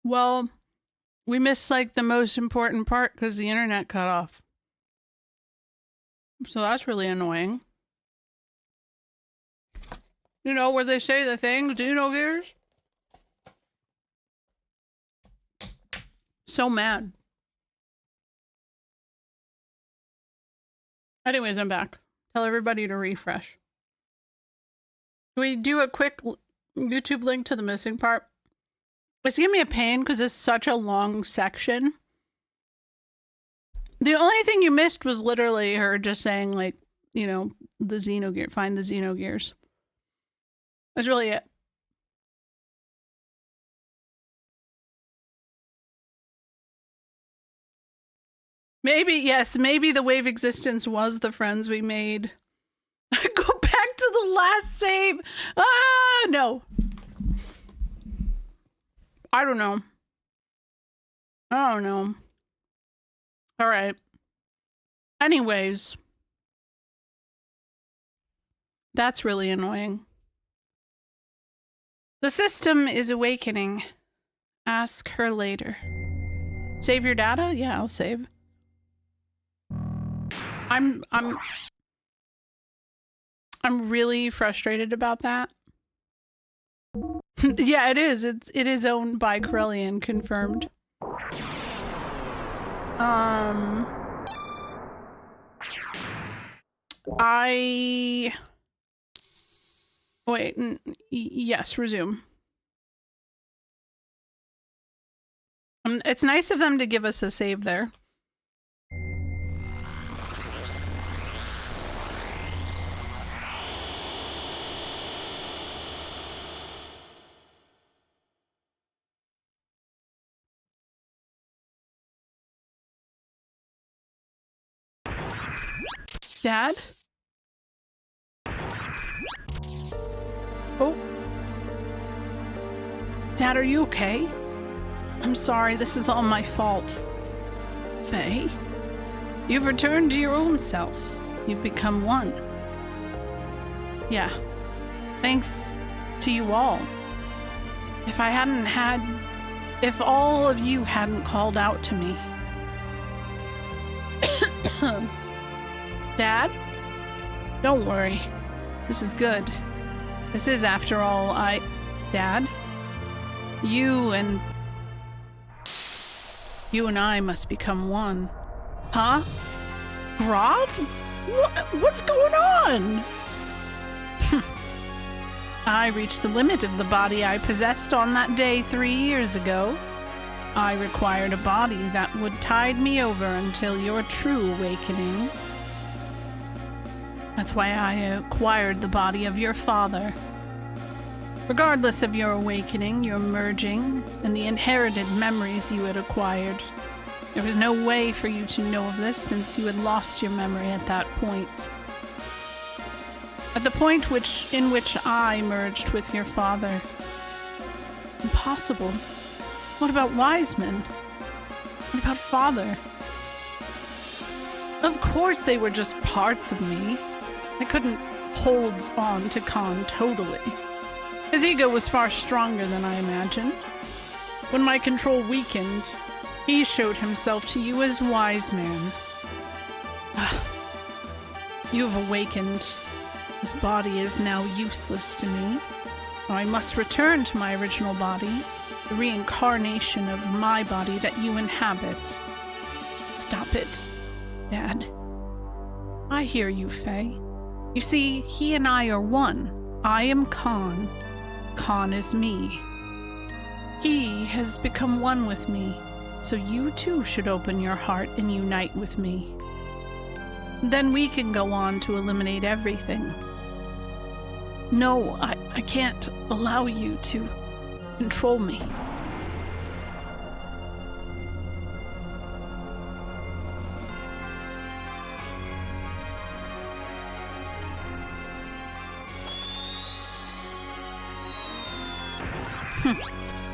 Well, we missed like the most important part because the internet cut off. So that's really annoying. You know where they say the thing, Xenogears? So mad. Anyways, I'm back. Tell everybody to refresh. Can we do a quick YouTube link to the missing part? It's giving me a pain because it's such a long section. The only thing you missed was literally her just saying, like, you know, the Xenogear, find the Xenogears. That's really it. Maybe, yes, maybe the wave existence was the friends we made. Go back to the last save. Ah, no. I don't know. I don't know. All right. Anyways. That's really annoying. The system is awakening. Ask her later. Save your data? Yeah, I'll save. I'm really frustrated about that. Yeah, it is. It is owned by Corellian, confirmed. Wait, yes, resume. It's nice of them to give us a save there. Dad? Oh. Dad, are you okay? I'm sorry, this is all my fault. Faye? You've returned to your own self. You've become one. Yeah. Thanks to you all. If all of you hadn't called out to me. Dad? Don't worry. This is good. This is, after all, Dad? You and I must become one. Huh? Grov? What's going on? I reached the limit of the body I possessed on that day 3 years ago. I required a body that would tide me over until your true awakening. That's why I acquired the body of your father. Regardless of your awakening, your merging, and the inherited memories you had acquired, there was no way for you to know of this since you had lost your memory at that point. At the point in which I merged with your father. Impossible. What about Wiseman? What about Father? Of course they were just parts of me. I couldn't hold on to Khan totally. His ego was far stronger than I imagined. When my control weakened, he showed himself to you as Wiseman. You have awakened. This body is now useless to me. I must return to my original body, the reincarnation of my body that you inhabit. Stop it, Dad. I hear you, Faye. You see, he and I are one. I am Khan. Khan is me. He has become one with me, so you too should open your heart and unite with me. Then we can go on to eliminate everything. No, I can't allow you to control me.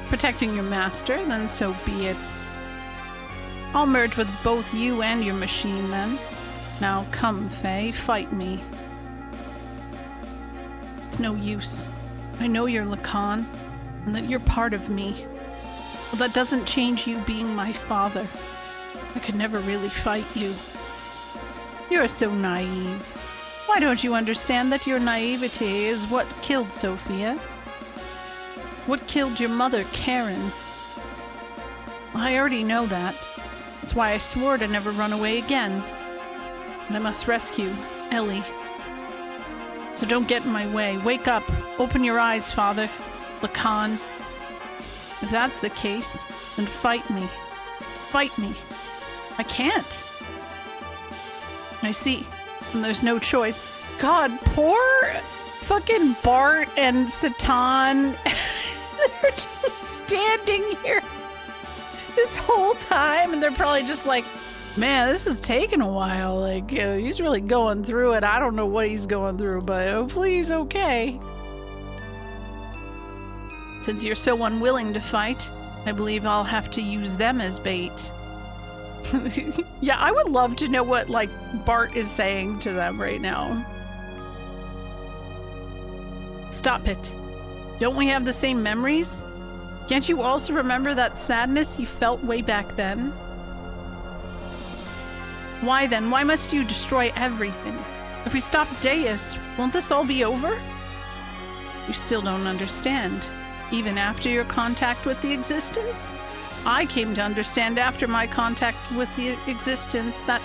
Protecting your master, then so be it. I'll merge with both you and your machine then. Now come, Faye, fight me. It's no use. I know you're Lacan, and that you're part of me. Well, that doesn't change you being my father. I could never really fight you. You're so naive. Why don't you understand that your naivety is what killed Sophia? What killed your mother, Karen? I already know that. That's why I swore to never run away again. And I must rescue Ellie. So don't get in my way. Wake up. Open your eyes, Father. Lacan. If that's the case, then fight me. Fight me. I can't. I see. And there's no choice. God, poor fucking Bart and Satan. They're just standing here this whole time, and they're probably just like, man, this is taking a while. Like, he's really going through it. I don't know what he's going through, but hopefully he's okay. Since you're so unwilling to fight, I believe I'll have to use them as bait. Yeah, I would love to know what, like, Bart is saying to them right now. Stop it. Don't we have the same memories? Can't you also remember that sadness you felt way back then? Why then? Why must you destroy everything? If we stop Deus, won't this all be over? You still don't understand. Even after your contact with the existence? I came to understand after my contact with the existence that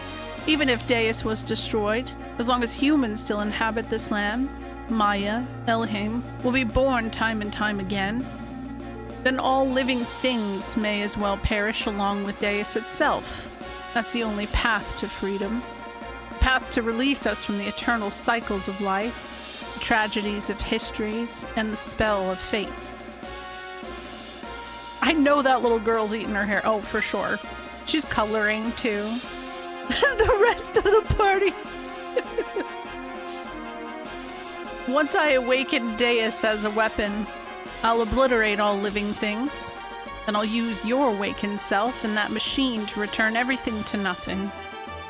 even if Deus was destroyed, as long as humans still inhabit this land, Maya, Elheim, will be born time and time again. Then all living things may as well perish along with Deus itself. That's the only path to freedom. A path to release us from the eternal cycles of life, the tragedies of histories, and the spell of fate. I know that little girl's eating her hair. Oh, for sure. She's coloring, too. The rest of the party. Once I awaken Deus as a weapon, I'll obliterate all living things. Then I'll use your awakened self and that machine to return everything to nothing.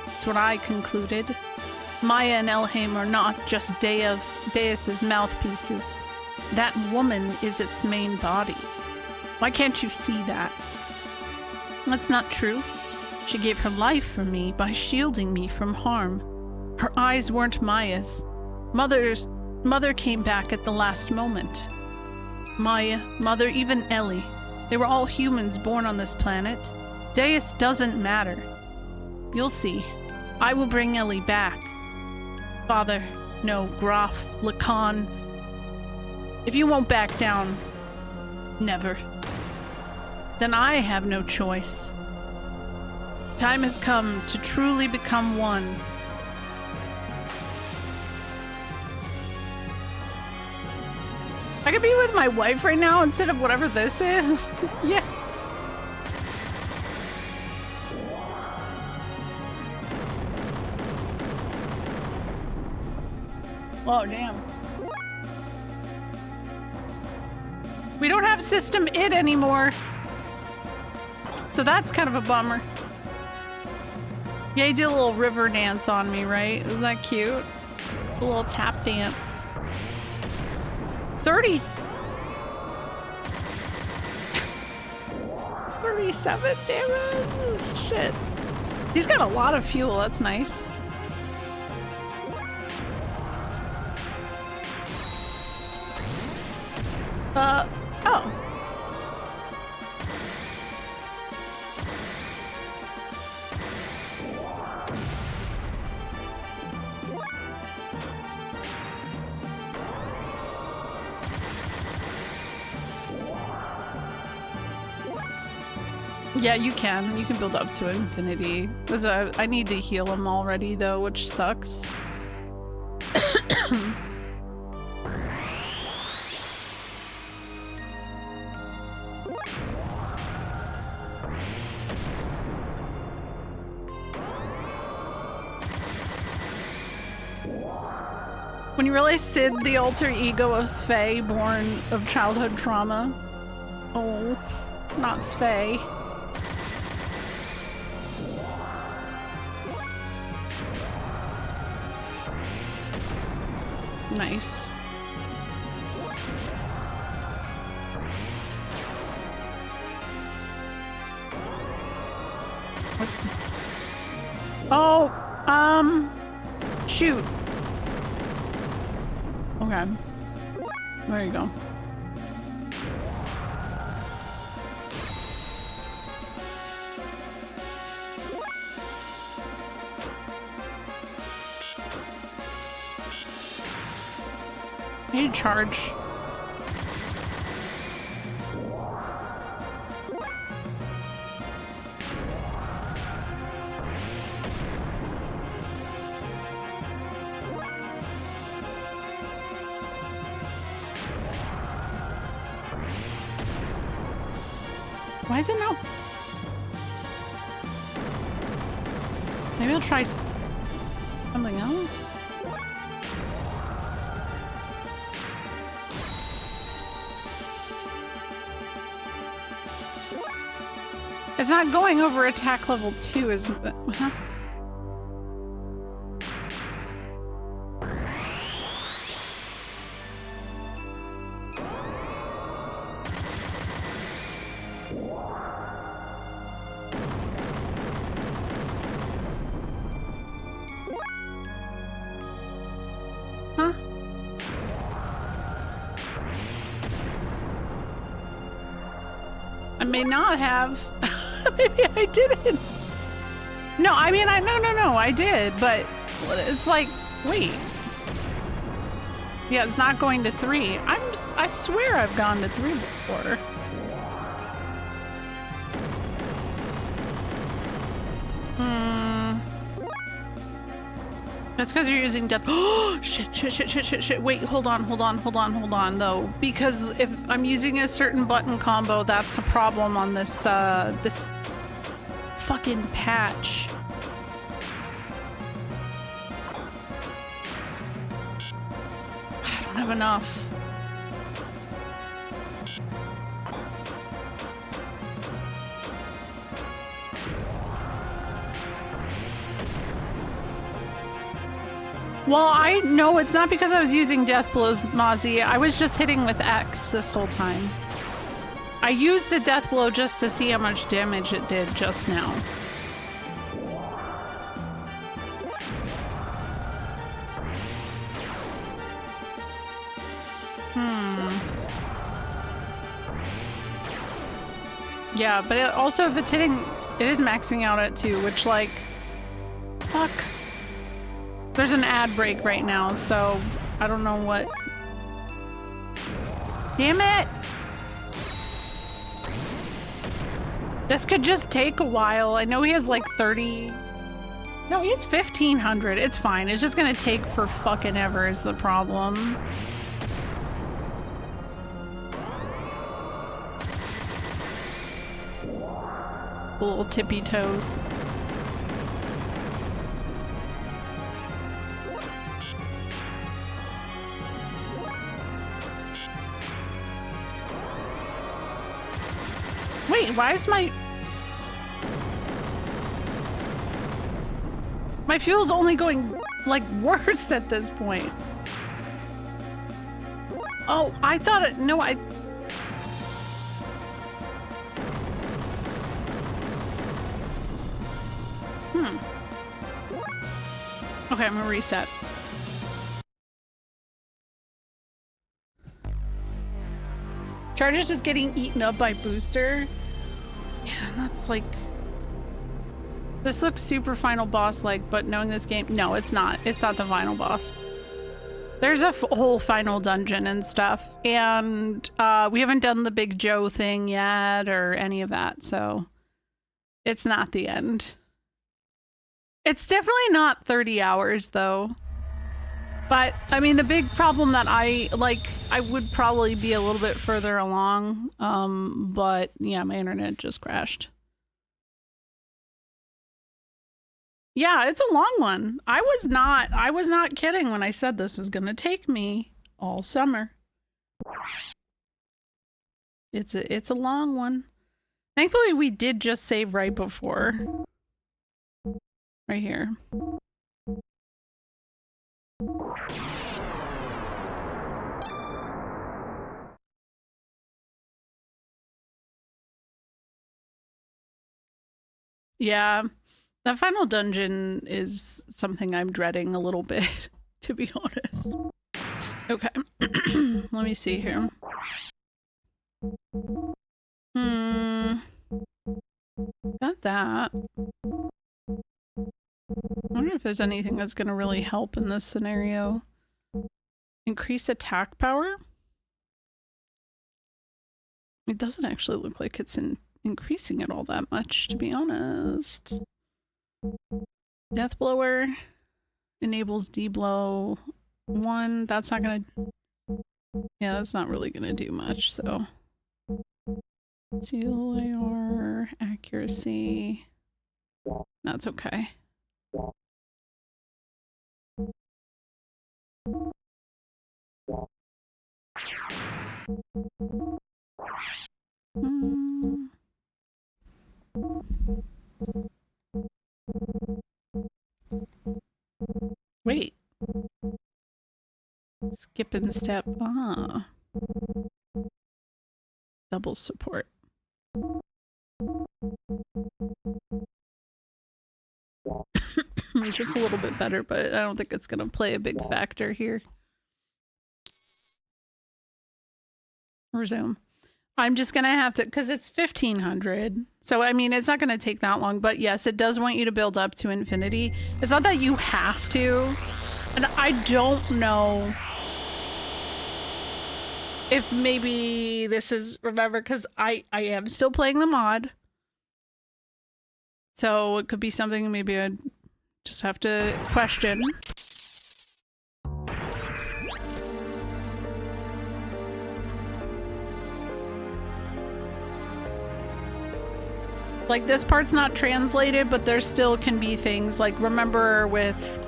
That's what I concluded. Maya and Elheim are not just Deus's mouthpieces. That woman is its main body. Why can't you see that? That's not true. She gave her life for me by shielding me from harm. Her eyes weren't Maya's. Mother came back at the last moment. Maya, Mother, even Ellie. They were all humans born on this planet. Deus doesn't matter. You'll see. I will bring Ellie back. Father, no, Graf, Lacan. If you won't back down, never. Then I have no choice. Time has come to truly become one. I could be with my wife right now instead of whatever this is. Yeah. Oh, damn. We don't have System It anymore. So that's kind of a bummer. Yeah, he did a little river dance on me, right? Isn't that cute? A little tap dance. 30. 37 damage. Shit. He's got a lot of fuel. That's nice. Oh. Yeah, you can. You can build up to infinity. I need to heal him already, though, which sucks. When you realize Sid, the alter ego of Sfey, born of childhood trauma. Oh, not Sfey. Nice. Oh, shoot. Okay. There you go. I need to charge. Why is it not? Maybe I'll try something else. It's not going over attack level 2 as... Huh? Huh? I may not have. Maybe I didn't. No, I mean, no, I did, but it's like, wait. Yeah, it's not going to 3. I swear I've gone to 3 before. That's because you're using death. Oh, shit. Wait, hold on, though. Because if I'm using a certain button combo, that's a problem on this, this fucking patch. I don't have enough. Well, I know it's not because I was using death blows, Mozzie. I was just hitting with X this whole time. I used a death blow just to see how much damage it did just now. Yeah, but it also, if it's hitting, it is maxing out at 2, which, like, fuck. There's an ad break right now, so I don't know what. Damn it! This could just take a while. I know he has like 30. No, he has 1,500. It's fine. It's just gonna take for fucking ever is the problem. Little tippy toes. Wait, why is my fuel's only going, like, worse at this point? Oh, I thought it... No, I... Okay, I'm gonna reset. Charge is just getting eaten up by booster. Yeah, that's like... This looks super final boss-like, but knowing this game... No, it's not. It's not the final boss. There's a whole final dungeon and stuff, and we haven't done the Big Joe thing yet or any of that, so it's not the end. It's definitely not 30 hours, though. But, I mean, the big problem that I would probably be a little bit further along, but yeah, my internet just crashed. Yeah, it's a long one. I was not kidding when I said this was gonna take me all summer. It's a long one. Thankfully, we did just save right before. Right here. Yeah, that final dungeon is something I'm dreading a little bit, to be honest. Okay, let me see here. Got that. I wonder if there's anything that's gonna really help in this scenario. Increase attack power? It doesn't actually look like it's increasing it all that much, to be honest. Death Blower enables D-Blow 1. That's not gonna... Yeah, that's not really gonna do much, so... Seal AR, accuracy... That's okay. Wait. Skip and step. Ah. Double support. Just a little bit better, but I don't think it's gonna play a big factor here. Resume. I'm just gonna have to, because it's 1500. So, I mean, it's not gonna take that long, but yes, it does want you to build up to infinity. It's not that you have to, and I don't know if maybe this is, remember, because I am still playing the mod. So it could be something maybe I'd just have to question. Like, this part's not translated, but there still can be things like, remember with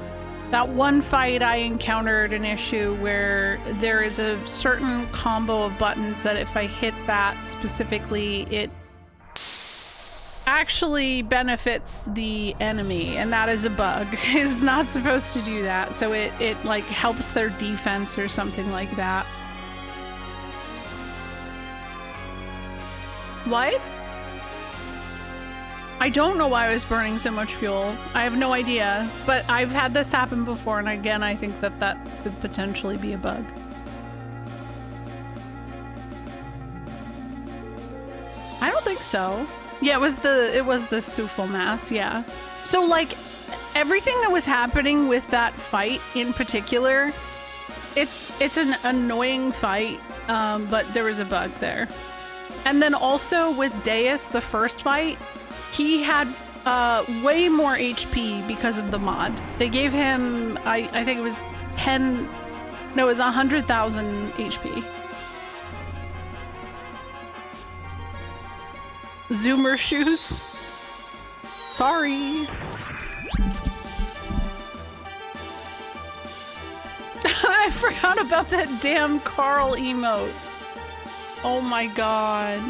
that one fight I encountered an issue where there is a certain combo of buttons that if I hit that specifically, it actually benefits the enemy, and that is a bug. It's not supposed to do that, so it like helps their defense or something like that. What? I don't know why I was burning so much fuel. I have no idea, but I've had this happen before, and again, I think that that could potentially be a bug. I don't think so. Yeah, it was the Sufal mass, yeah. So like everything that was happening with that fight in particular, it's an annoying fight, but there was a bug there. And then also with Deus, the first fight, he had way more HP because of the mod. They gave him, I think it was 100,000 HP. Zoomer shoes. Sorry. I forgot about that damn Carl emote. Oh my god.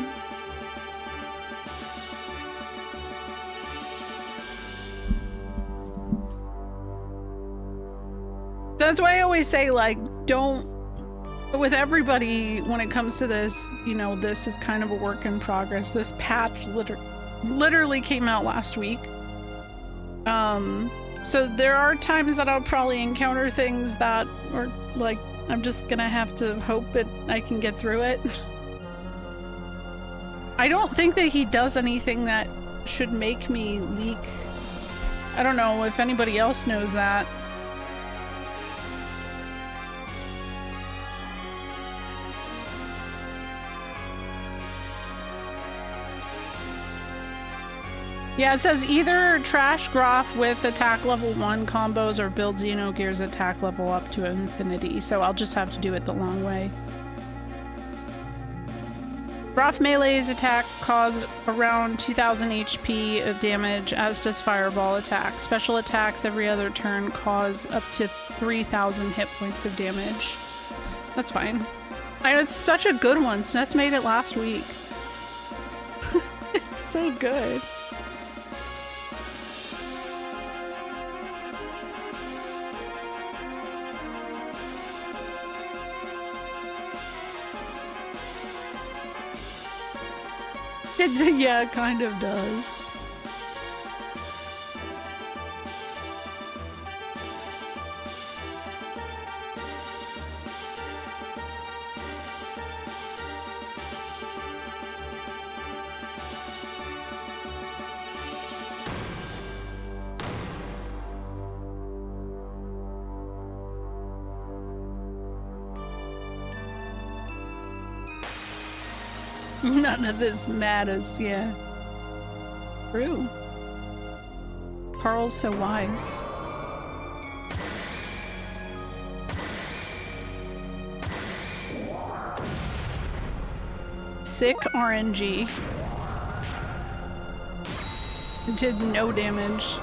That's why I always say, like, don't, with everybody when it comes to this, you know, this is kind of a work in progress. This patch literally came out last week. So there are times that I'll probably encounter things that are like, I'm just gonna have to hope I can get through it. I don't think that he does anything that should make me leak. I don't know if anybody else knows that. Yeah, it says either trash Groff with attack level 1 combos or build Xenogears attack level up to infinity, so I'll just have to do it the long way. Groff melee's attack caused around 2000 HP of damage, as does Fireball attack. Special attacks every other turn cause up to 3000 hit points of damage. That's fine. I know, it's such a good one. SNES made it last week. It's so good. Yeah, it kind of does. None of this matters, yeah. True. Carl's so wise. Sick RNG. It did no damage.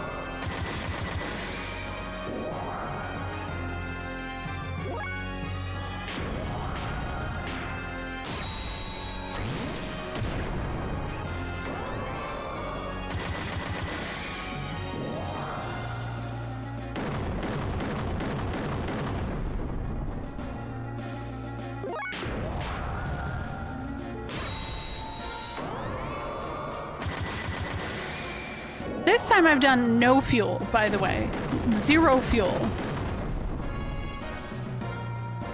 This time I've done no fuel, by the way. 0 fuel.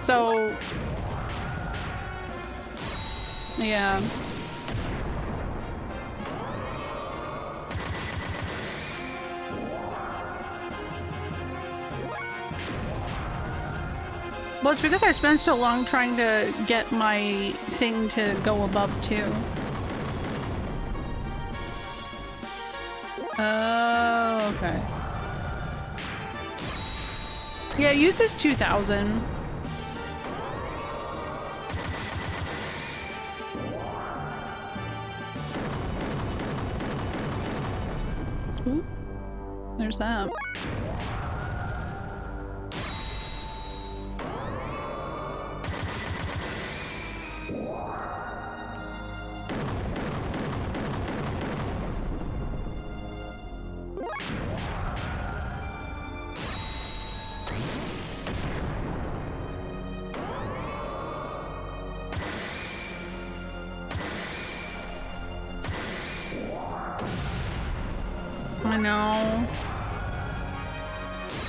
So... yeah. Well, it's because I spent so long trying to get my thing to go above 2. Oh, okay. Yeah, it uses 2,000. Ooh, there's that. I know.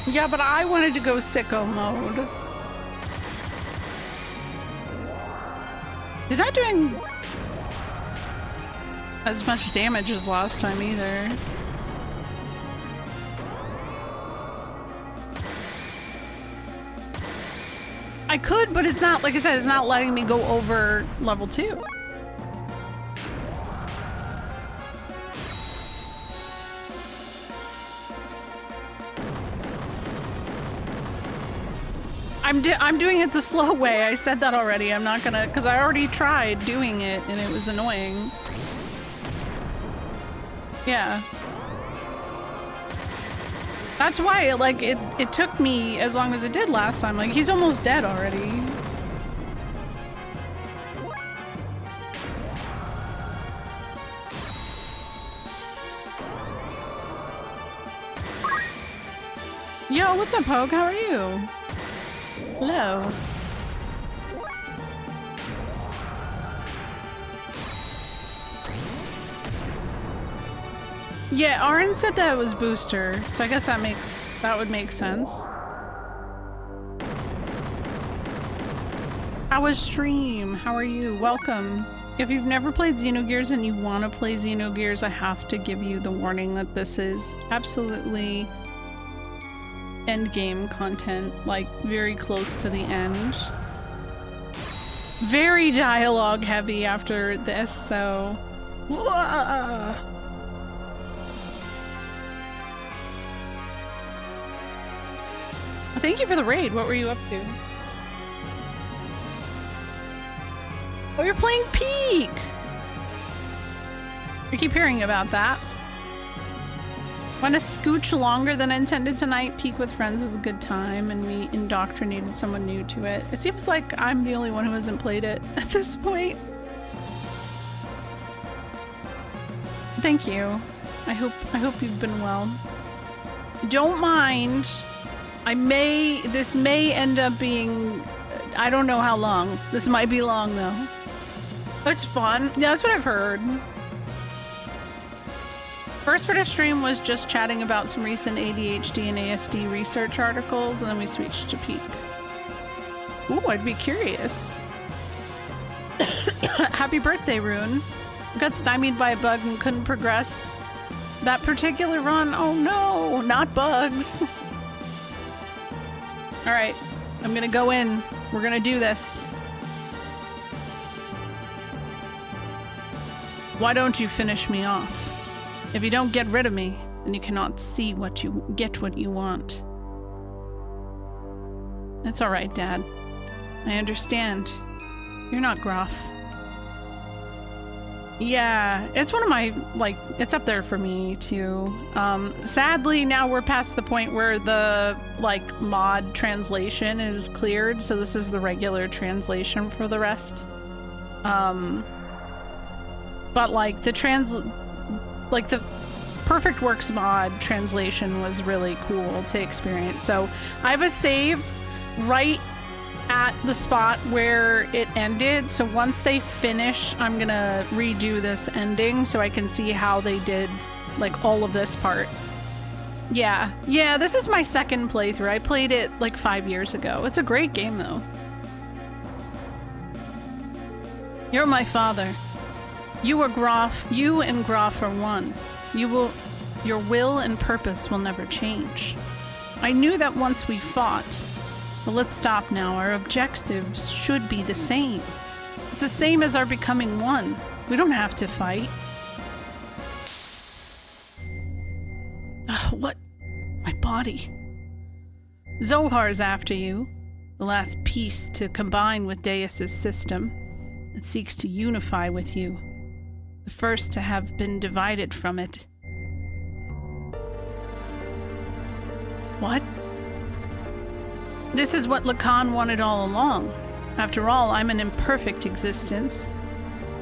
Yeah, but I wanted to go sicko mode. He's not doing as much damage as last time either. I could, but it's not, like I said, it's not letting me go over level 2. I'm doing it the slow way. I said that already. I'm not gonna, because I already tried doing it and it was annoying. Yeah. That's why, like, it took me as long as it did last time. Like, he's almost dead already. Yo, what's up, Hogue? How are you? Hello. Yeah, Aaron said that it was booster, so I guess that would make sense. How was stream? How are you? Welcome. If you've never played Xenogears and you want to play Xenogears, I have to give you the warning that this is absolutely end game content, like very close to the end. Very dialogue heavy after this, so... Whoa. Thank you for the raid. What were you up to? Oh, you're playing Peak! I keep hearing about that. Went a scooch longer than intended tonight. Peak with friends was a good time, and we indoctrinated someone new to it. It seems like I'm the only one who hasn't played it at this point. Thank you. I hope you've been well. Don't mind. This may end up being, I don't know how long. This might be long though. It's fun. Yeah, that's what I've heard. First bit of stream was just chatting about some recent ADHD and ASD research articles, and then we switched to Peak. Ooh, I'd be curious. Happy birthday, Rune. Got stymied by a bug and couldn't progress that particular run. Oh no, not bugs. All right, I'm gonna go in. We're gonna do this. Why don't you finish me off? If you don't get rid of me, then you cannot see what you want. That's all right, Dad. I understand. You're not Groff. Yeah, it's one of my, like, it's up there for me, too. Sadly, now we're past the point where the, like, mod translation is cleared, so this is the regular translation for the rest. But, like, the Perfect Works mod translation was really cool to experience. So, I have a save right at the spot where it ended, so once they finish, I'm gonna redo this ending so I can see how they did, like, all of this part. Yeah, this is my second playthrough. I played it, like, 5 years ago. It's a great game, though. You're my father. You and Groff are one. Your will and purpose will never change. I knew that once we fought. But let's stop now. Our objectives should be the same. It's the same as our becoming one. We don't have to fight. What? My body. Zohar's after you. The last piece to combine with Deus's system. It seeks to unify with you. The first to have been divided from it. What? This is what Lacan wanted all along. After all, I'm an imperfect existence.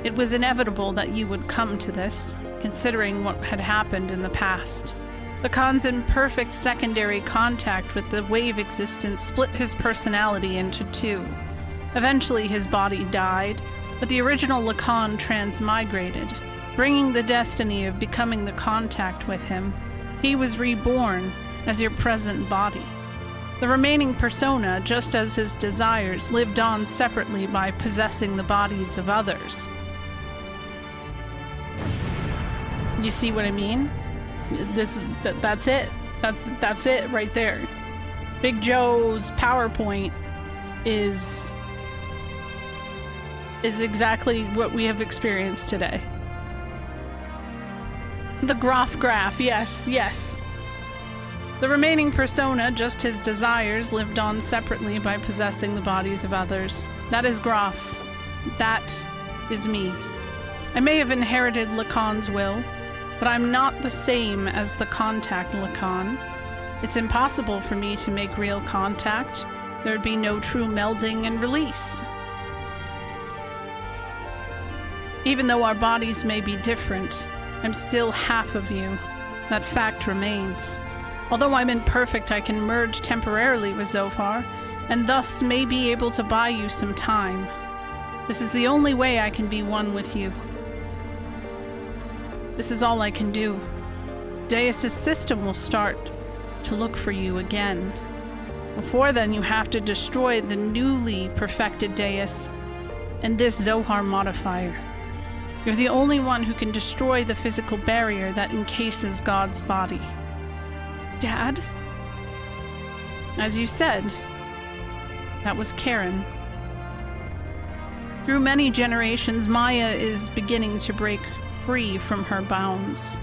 It was inevitable that you would come to this, considering what had happened in the past. Lacan's imperfect secondary contact with the wave existence split his personality into two. Eventually, his body died, but the original Lacan transmigrated, bringing the destiny of becoming the contact with him. He was reborn as your present body. The remaining persona, just as his desires, lived on separately by possessing the bodies of others. You see what I mean? That's it. That's it right there. Big Joe's PowerPoint is exactly what we have experienced today. The Groff graph, yes. The remaining persona, just his desires, lived on separately by possessing the bodies of others. That is Groff. That is me. I may have inherited Lacan's will, but I'm not the same as the contact Lacan. It's impossible for me to make real contact. There would be no true melding and release. Even though our bodies may be different, I'm still half of you. That fact remains. Although I'm imperfect, I can merge temporarily with Zophar, and thus may be able to buy you some time. This is the only way I can be one with you. This is all I can do. Deus's system will start to look for you again. Before then, you have to destroy the newly perfected Deus and this Zohar modifier. You're the only one who can destroy the physical barrier that encases God's body. Dad? As you said, that was Karen. Through many generations, Maya is beginning to break free from her bounds.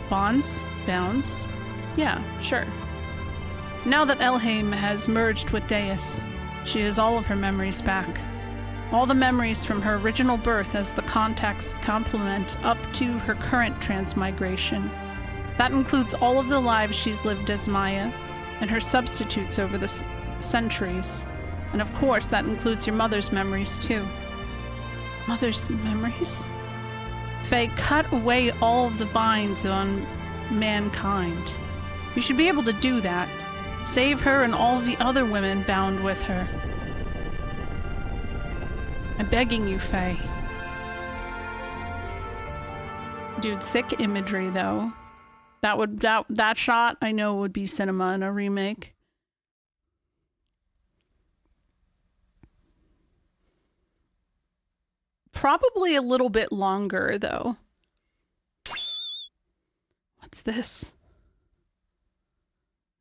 Bonds? Bounds? Yeah, sure. Now that Elheim has merged with Deus, she has all of her memories back. All the memories from her original birth as the contact's complement up to her current transmigration. That includes all of the lives she's lived as Maya, and her substitutes over the centuries. And of course, that includes your mother's memories, too. Mother's memories? Faye, cut away all of the binds on mankind. You should be able to do that. Save her and all of the other women bound with her. I'm begging you, Faye. Dude, sick imagery, though. That shot, I know, would be cinema in a remake. Probably a little bit longer, though. What's this?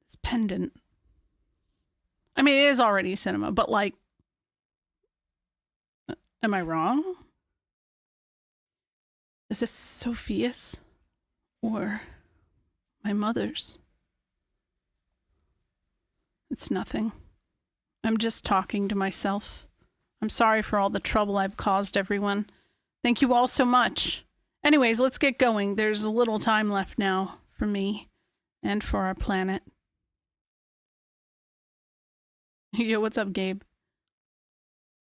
This pendant. I mean, it is already cinema, but like... Am I wrong? Is this Sophia's? Or my mother's? It's nothing. I'm just talking to myself. I'm sorry for all the trouble I've caused everyone. Thank you all so much. Anyways, let's get going. There's a little time left now for me and for our planet. Yo, what's up, Gabe?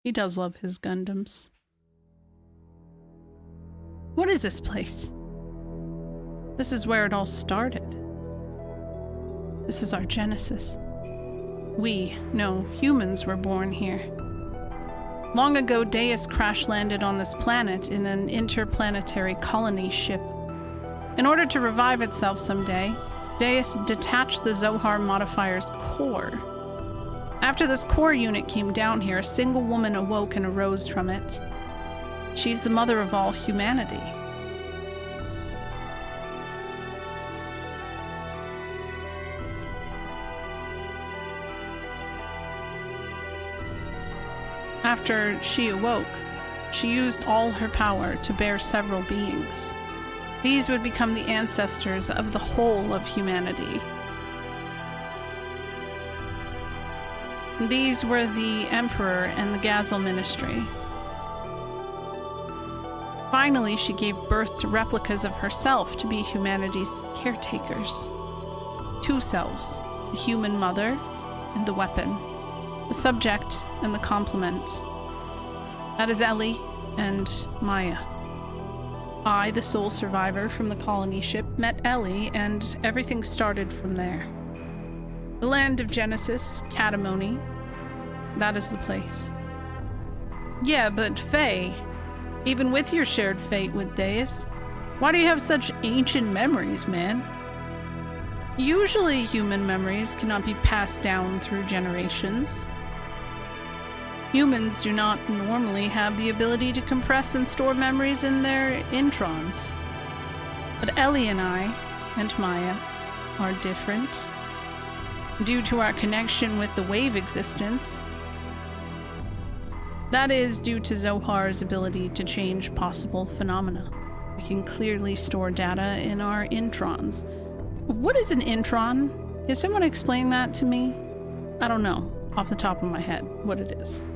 He does love his Gundams. What is this place? This is where it all started. This is our genesis. Humans were born here. Long ago, Deus crash-landed on this planet in an interplanetary colony ship. In order to revive itself someday, Deus detached the Zohar modifier's core. After this core unit came down here, a single woman awoke and arose from it. She's the mother of all humanity. After she awoke, she used all her power to bear several beings. These would become the ancestors of the whole of humanity. These were the Emperor and the Gazel Ministry. Finally, she gave birth to replicas of herself to be humanity's caretakers. Two selves, the human mother and the weapon, the subject and the complement. That is Ellie and Maya. I, the sole survivor from the colony ship, met Ellie, and everything started from there. The land of Genesis, Catamony, that is the place. Yeah, but Faye, even with your shared fate with Deus, why do you have such ancient memories, man? Usually human memories cannot be passed down through generations. Humans do not normally have the ability to compress and store memories in their introns. But Ellie and I, and Maya, are different. Due to our connection with the wave existence. That is due to Zohar's ability to change possible phenomena. We can clearly store data in our introns. What is an intron? Can someone explain that to me? I don't know, off the top of my head, what it is.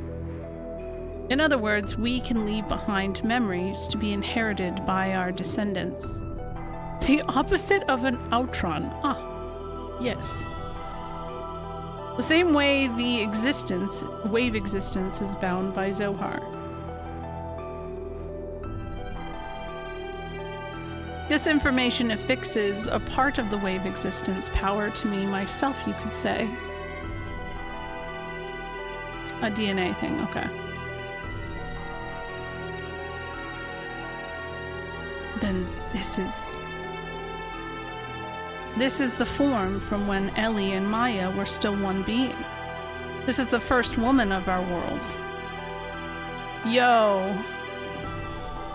In other words, we can leave behind memories to be inherited by our descendants. The opposite of an outron. Ah, yes. The same way the wave existence is bound by Zohar. This information affixes a part of the wave existence power to me myself, you could say. A DNA thing, okay. Then this is the form from when Ellie and Maya were still one being. This is the first woman of our world. Yo.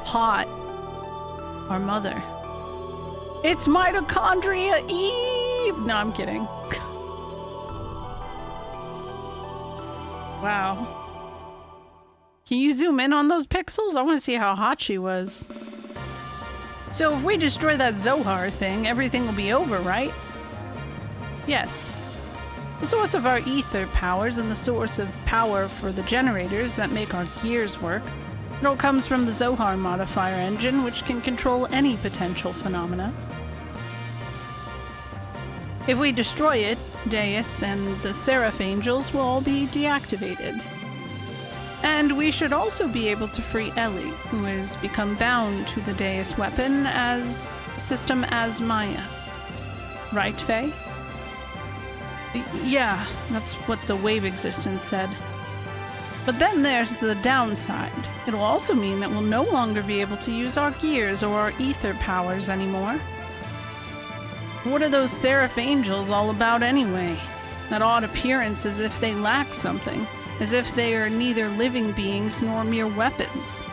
Hot. Our mother. It's mitochondria Eve! No, I'm kidding. Wow. Can you zoom in on those pixels? I want to see how hot she was. So if we destroy that Zohar thing, everything will be over, right? Yes. The source of our ether powers and the source of power for the generators that make our gears work, it all comes from the Zohar modifier engine, which can control any potential phenomena. If we destroy it, Deus and the Seraph Angels will all be deactivated. And we should also be able to free Ellie, who has become bound to the Deus weapon system as Maya. Right, Faye? Yeah, that's what the wave existence said. But then there's the downside. It'll also mean that we'll no longer be able to use our gears or our ether powers anymore. What are those Seraph Angels all about anyway? That odd appearance as if they lack something. As if they are neither living beings nor mere weapons.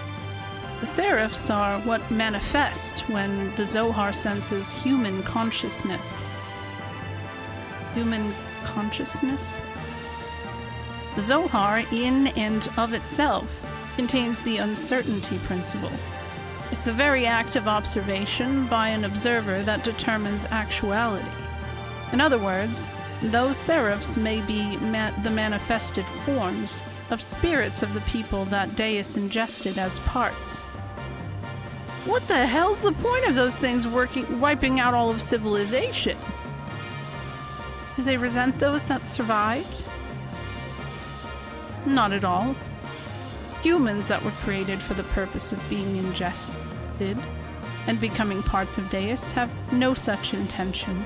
The Seraphs are what manifest when the Zohar senses human consciousness. Human consciousness? The Zohar, in and of itself, contains the uncertainty principle. It's the very act of observation by an observer that determines actuality. In other words, those seraphs may be the manifested forms of spirits of the people that Deus ingested as parts. What the hell's the point of those things wiping out all of civilization? Do they resent those that survived? Not at all. Humans that were created for the purpose of being ingested and becoming parts of Deus have no such intention.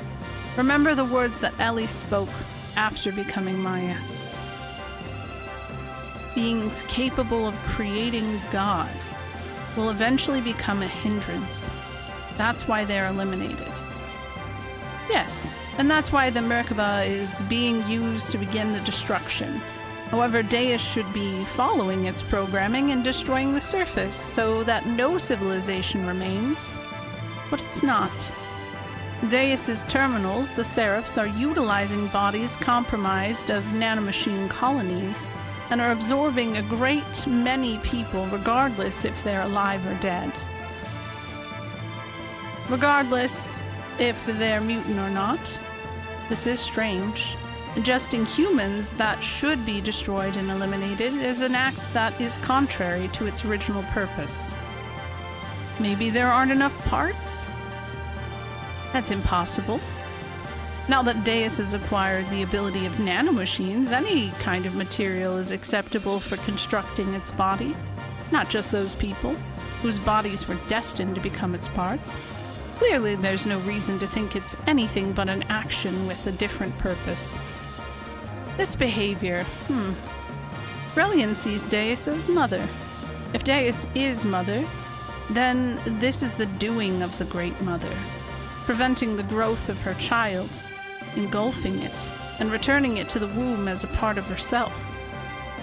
Remember the words that Ellie spoke after becoming Maya. Beings capable of creating God will eventually become a hindrance. That's why they're eliminated. Yes, and that's why the Merkaba is being used to begin the destruction. However, Deus should be following its programming and destroying the surface so that no civilization remains. But it's not. Deus's terminals, the Seraphs, are utilizing bodies compromised of nanomachine colonies and are absorbing a great many people regardless if they're alive or dead. Regardless if they're mutant or not. This is strange. Ingesting humans that should be destroyed and eliminated is an act that is contrary to its original purpose. Maybe there aren't enough parts? That's impossible. Now that Deus has acquired the ability of nanomachines, any kind of material is acceptable for constructing its body. Not just those people, whose bodies were destined to become its parts. Clearly, there's no reason to think it's anything but an action with a different purpose. This behavior, Brillian sees Deus as mother. If Deus is mother, then this is the doing of the Great Mother, preventing the growth of her child, engulfing it, and returning it to the womb as a part of herself.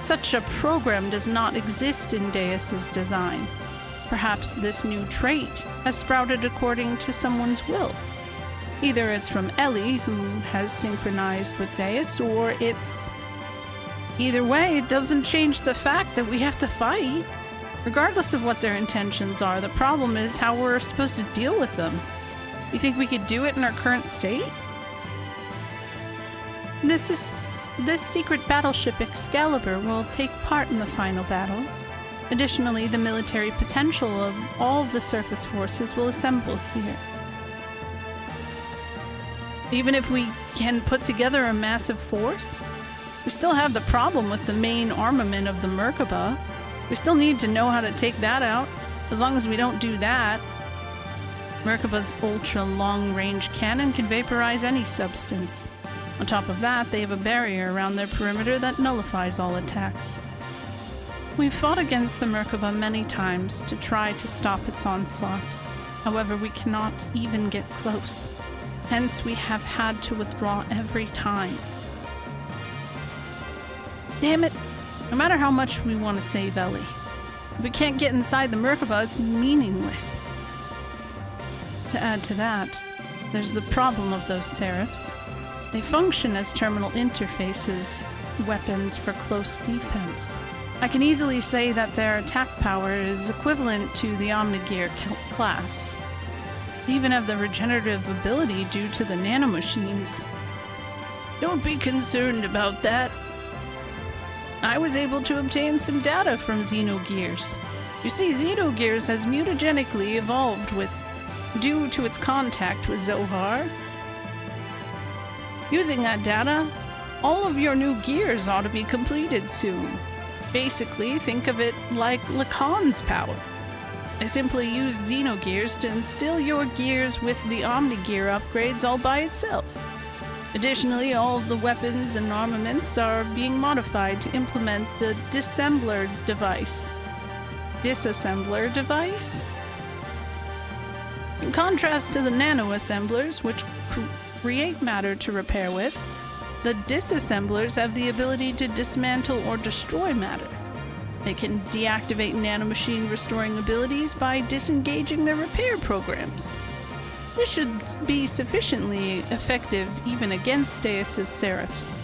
Such a program does not exist in Deus's design. Perhaps this new trait has sprouted according to someone's will. Either it's from Ellie, who has synchronized with Deus, or it's... Either way, it doesn't change the fact that we have to fight. Regardless of what their intentions are, the problem is how we're supposed to deal with them. You think we could do it in our current state? This secret battleship Excalibur will take part in the final battle. Additionally, the military potential of all of the surface forces will assemble here. Even if we can put together a massive force, we still have the problem with the main armament of the Merkaba. We still need to know how to take that out. As long as we don't do that, Merkaba's ultra-long-range cannon can vaporize any substance. On top of that, they have a barrier around their perimeter that nullifies all attacks. We've fought against the Merkaba many times to try to stop its onslaught. However, we cannot even get close. Hence, we have had to withdraw every time. Damn it! No matter how much we want to save Ellie, if we can't get inside the Merkaba, it's meaningless. To add to that, there's the problem of those Seraphs. They function as terminal interfaces, weapons for close defense. I can easily say that their attack power is equivalent to the Omnigear class. They even have the regenerative ability due to the nanomachines. Don't be concerned about that. I was able to obtain some data from Xenogears. You see, Xenogears has mutagenically evolved due to its contact with Zohar. Using that data, all of your new gears ought to be completed soon. Basically, think of it like Lacan's power. I simply use Xenogears to instill your gears with the Omnigear upgrades all by itself. Additionally, all of the weapons and armaments are being modified to implement the disassembler device. Disassembler device? In contrast to the nano-assemblers, which create matter to repair with, the disassemblers have the ability to dismantle or destroy matter. They can deactivate nanomachine restoring abilities by disengaging their repair programs. This should be sufficiently effective even against Deus's Seraphs.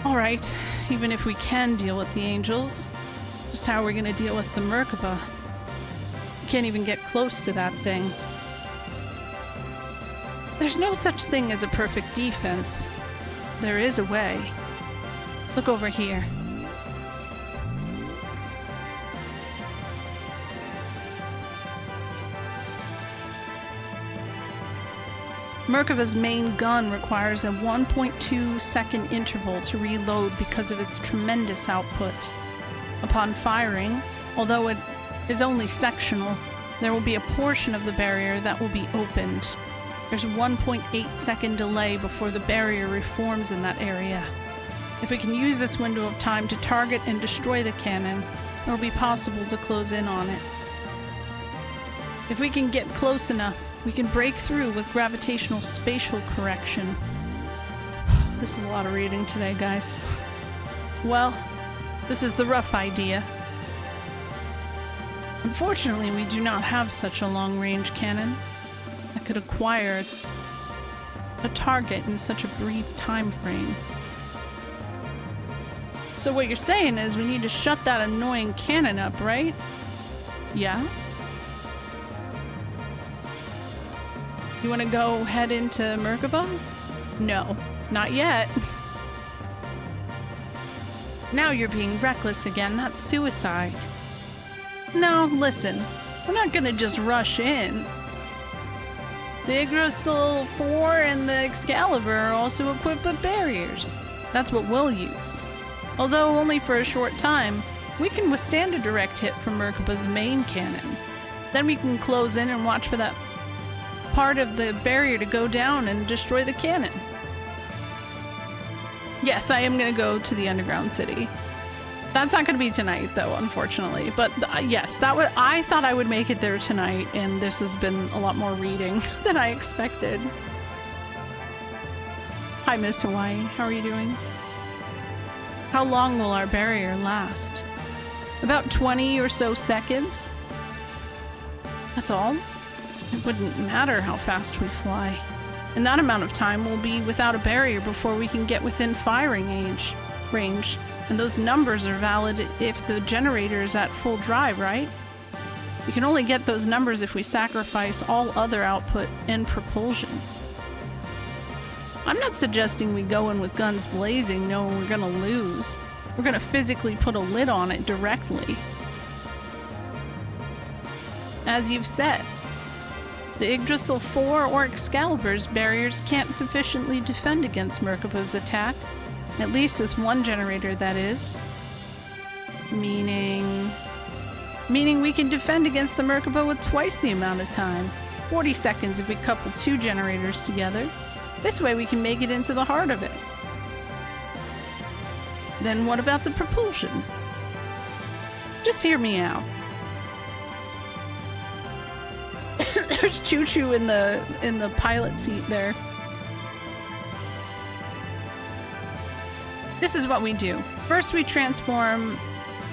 Alright, even if we can deal with the angels, just how are we going to deal with the Merkaba? Can't even get close to that thing. There's no such thing as a perfect defense. There is a way. Look over here. Merkava's main gun requires a 1.2 second interval to reload because of its tremendous output. Upon firing, although it is only sectional, there will be a portion of the barrier that will be opened. There's a 1.8 second delay before the barrier reforms in that area. If we can use this window of time to target and destroy the cannon, it will be possible to close in on it. If we can get close enough, we can break through with gravitational spatial correction. This is a lot of reading today, guys. Well, this is the rough idea. Unfortunately, we do not have such a long-range cannon that could acquire a target in such a brief time frame. So what you're saying is we need to shut that annoying cannon up, right? Yeah? You want to go head into Merkaba? No, not yet. Now you're being reckless again. That's suicide. No, listen. We're not gonna just rush in. The Yggdrasil 4 and the Excalibur are also equipped with barriers. That's what we'll use. Although only for a short time, we can withstand a direct hit from Merkaba's main cannon. Then we can close in and watch for that part of the barrier to go down and destroy the cannon. Yes, I am going to go to the underground city. That's not going to be tonight, though, unfortunately. But yes, I thought I would make it there tonight, and this has been a lot more reading than I expected. Hi, Miss Hawaii. How are you doing? How long will our barrier last? About 20 or so seconds. That's all. It wouldn't matter how fast we fly. In that amount of time, we'll be without a barrier before we can get within firing range. And those numbers are valid if the generator is at full drive, right? We can only get those numbers if we sacrifice all other output and propulsion. I'm not suggesting we go in with guns blazing knowing we're gonna lose. We're gonna physically put a lid on it directly. As you've said, the Yggdrasil 4 or Excalibur's barriers can't sufficiently defend against Merkaba's attack. At least with one generator, that is. Meaning we can defend against the Merkaba with twice the amount of time. 40 seconds if we couple two generators together. This way we can make it into the heart of it. Then what about the propulsion? Just hear me out. There's Choo Choo in the pilot seat there. This is what we do. First we transform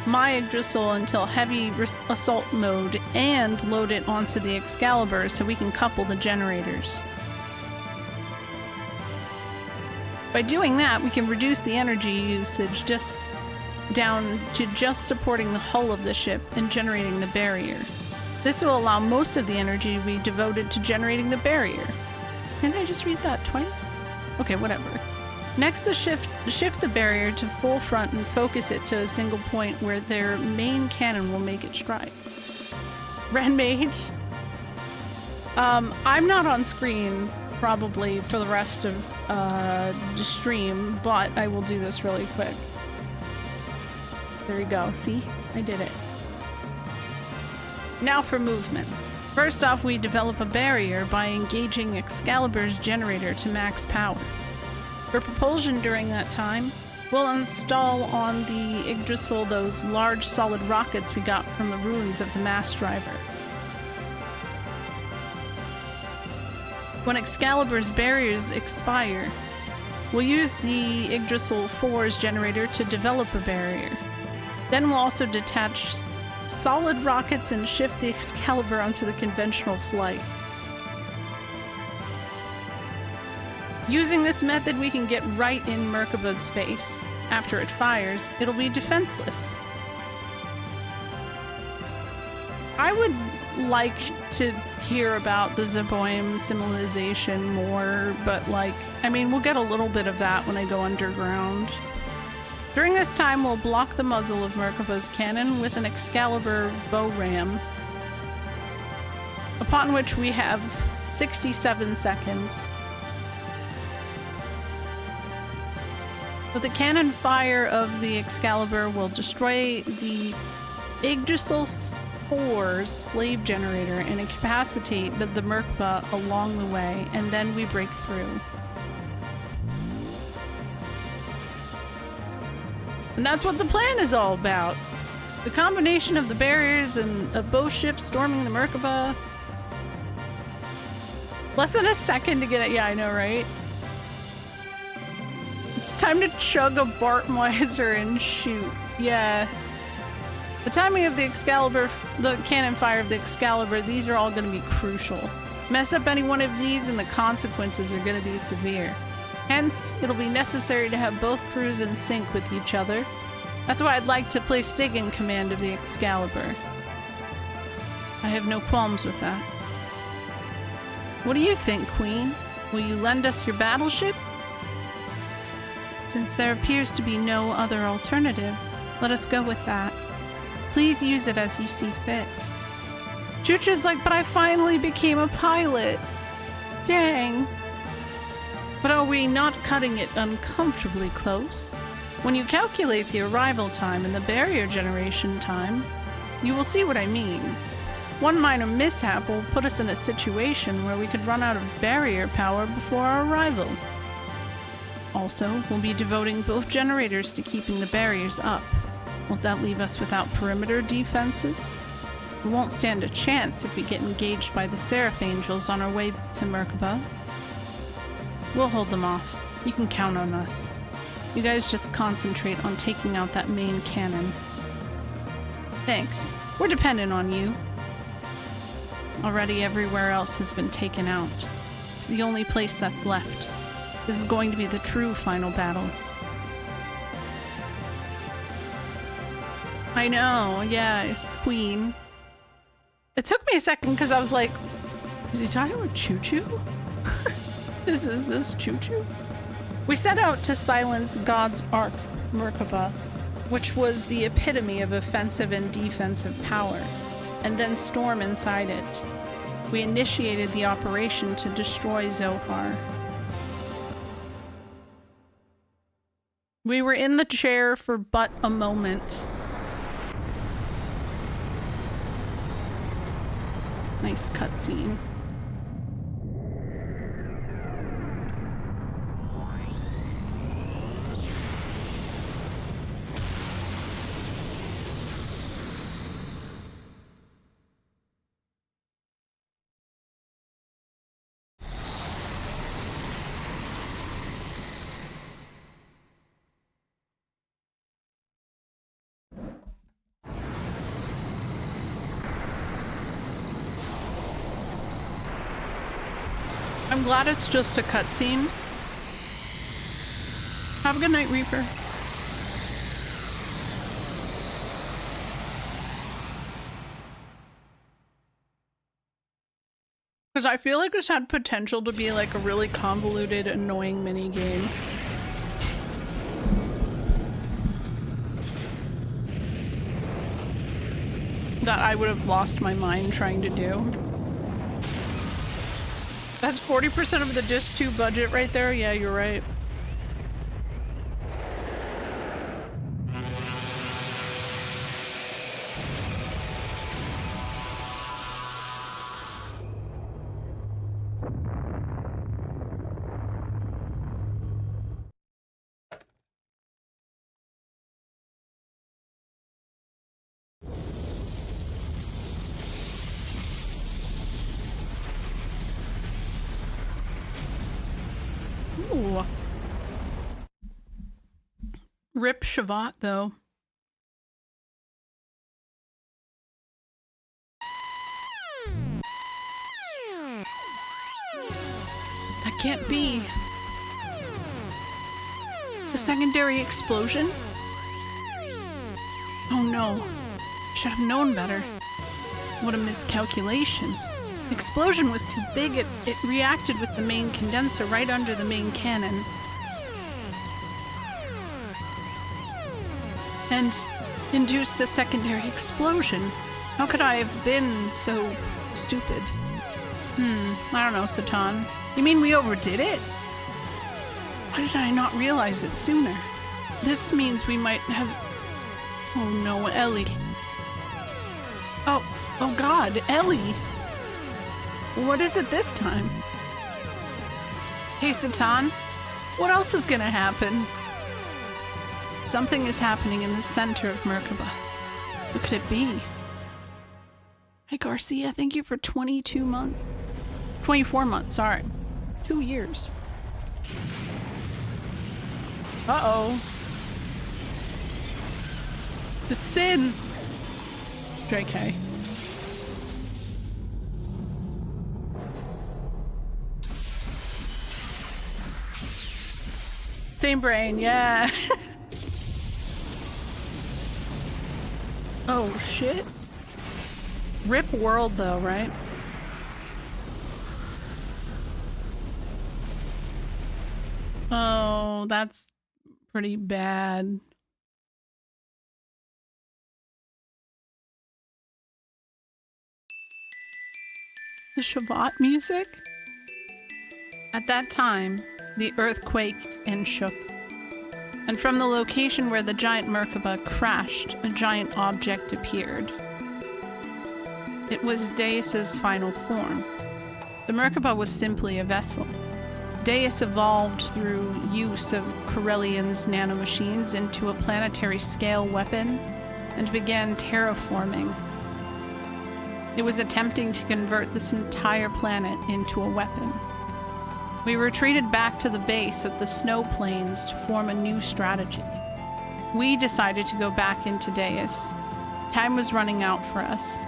my Yggdrasil until heavy assault mode and load it onto the Excalibur so we can couple the generators. By doing that, we can reduce the energy usage just down to just supporting the hull of the ship and generating the barrier. This will allow most of the energy to be devoted to generating the barrier. Didn't I just read that twice? Okay, whatever. Next, shift the barrier to full front and focus it to a single point where their main cannon will make its strike. Red Mage? I'm not on screen probably for the rest of the stream, but I will do this really quick. There we go. See? I did it. Now for movement. First off, we develop a barrier by engaging Excalibur's generator to max power. For propulsion during that time, we'll install on the Yggdrasil those large solid rockets we got from the ruins of the mass driver. When Excalibur's barriers expire, we'll use the Yggdrasil 4's generator to develop a barrier. Then we'll also detach solid rockets and shift the Excalibur onto the conventional flight. Using this method, we can get right in Merkaba's face. After it fires, it'll be defenseless. I would like to hear about the Zeboim civilization more, but like, I mean, we'll get a little bit of that when I go underground. During this time, we'll block the muzzle of Merkaba's cannon with an Excalibur bow ram, upon which we have 67 seconds. With the cannon fire of the Excalibur, will destroy the Yggdrasil Spore's slave generator and incapacitate the Merkaba along the way, and then we break through. And that's what the plan is all about. The combination of the barriers and a bow ship storming the Merkaba. Less than a second to get it. Yeah, I know, right? It's time to chug a Bartmiser and shoot. Yeah. The timing of the Excalibur, the cannon fire of the Excalibur, these are all going to be crucial. Mess up any one of these and the consequences are going to be severe. Hence, it'll be necessary to have both crews in sync with each other. That's why I'd like to place Sig in command of the Excalibur. I have no qualms with that. What do you think, Queen? Will you lend us your battleship? Since there appears to be no other alternative, let us go with that. Please use it as you see fit. Chuchu's like, but I finally became a pilot. Dang. But are we not cutting it uncomfortably close? When you calculate the arrival time and the barrier generation time, you will see what I mean. One minor mishap will put us in a situation where we could run out of barrier power before our arrival. Also, we'll be devoting both generators to keeping the barriers up. Won't that leave us without perimeter defenses? We won't stand a chance if we get engaged by the Seraph Angels on our way to Merkaba. We'll hold them off. You can count on us. You guys just concentrate on taking out that main cannon. Thanks. We're dependent on you. Already everywhere else has been taken out. It's the only place that's left. This is going to be the true final battle. I know, yeah, Queen. It took me a second because I was like, is he talking about Choo-Choo? Is this Choo-Choo? We set out to silence God's Ark, Merkaba, which was the epitome of offensive and defensive power, and then storm inside it. We initiated the operation to destroy Zohar. We were in the chair for but a moment. Nice cutscene. I'm glad it's just a cutscene. Have a good night, Reaper. Because I feel like this had potential to be like a really convoluted, annoying mini game. That I would have lost my mind trying to do. That's 40% of the Disc 2 budget right there? Yeah, you're right. Ooh. Rip Shavat, though. That can't be. The secondary explosion? Oh no. Should have known better. What a miscalculation. The explosion was too big. It reacted with the main condenser right under the main cannon. And induced a secondary explosion. How could I have been so stupid? I don't know, Satan. You mean we overdid it? Why did I not realize it sooner? This means we might have... Oh no, Ellie. Oh god, Ellie! What is it this time? Hey, Satan, what else is gonna happen? Something is happening in the center of Merkaba. What could it be? Hey, Garcia, thank you for 22 months. 24 months, sorry. 2 years. Uh-oh. It's Sin! JK. Same brain, yeah. Oh, shit. Rip world, though, right? Oh, that's pretty bad. The Shavat music? At that time, the earth quaked and shook. And from the location where the giant Merkaba crashed, a giant object appeared. It was Deus's final form. The Merkaba was simply a vessel. Deus evolved through use of Corellian's nanomachines into a planetary-scale weapon and began terraforming. It was attempting to convert this entire planet into a weapon. We retreated back to the base at the snow plains to form a new strategy. We decided to go back into Deus. Time was running out for us.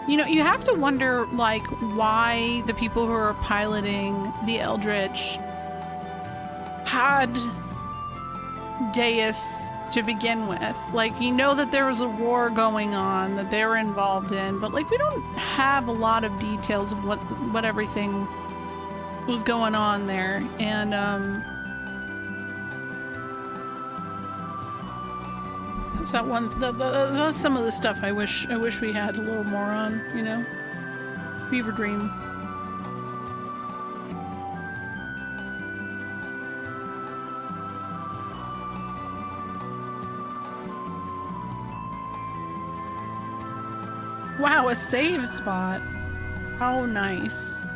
You know, you have to wonder, like, why the people who are piloting the Eldritch had Deus to begin with. Like, you know that there was a war going on that they were involved in, but, like, we don't have a lot of details of what everything was going on there. And, that's that one. That's some of the stuff I wish we had a little more on. You know, Fever Dream. Wow, a save spot. How nice.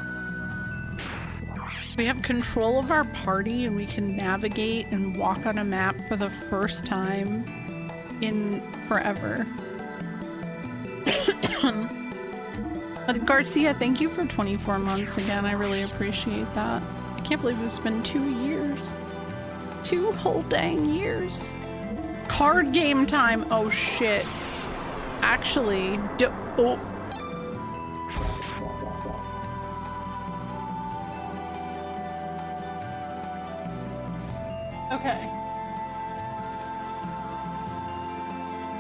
We have control of our party and we can navigate and walk on a map for the first time in forever. Garcia, thank you for 24 months again. I really appreciate that. I can't believe it's been 2 years. 2 whole dang years. Card game time. Oh shit. Actually, oh. Okay.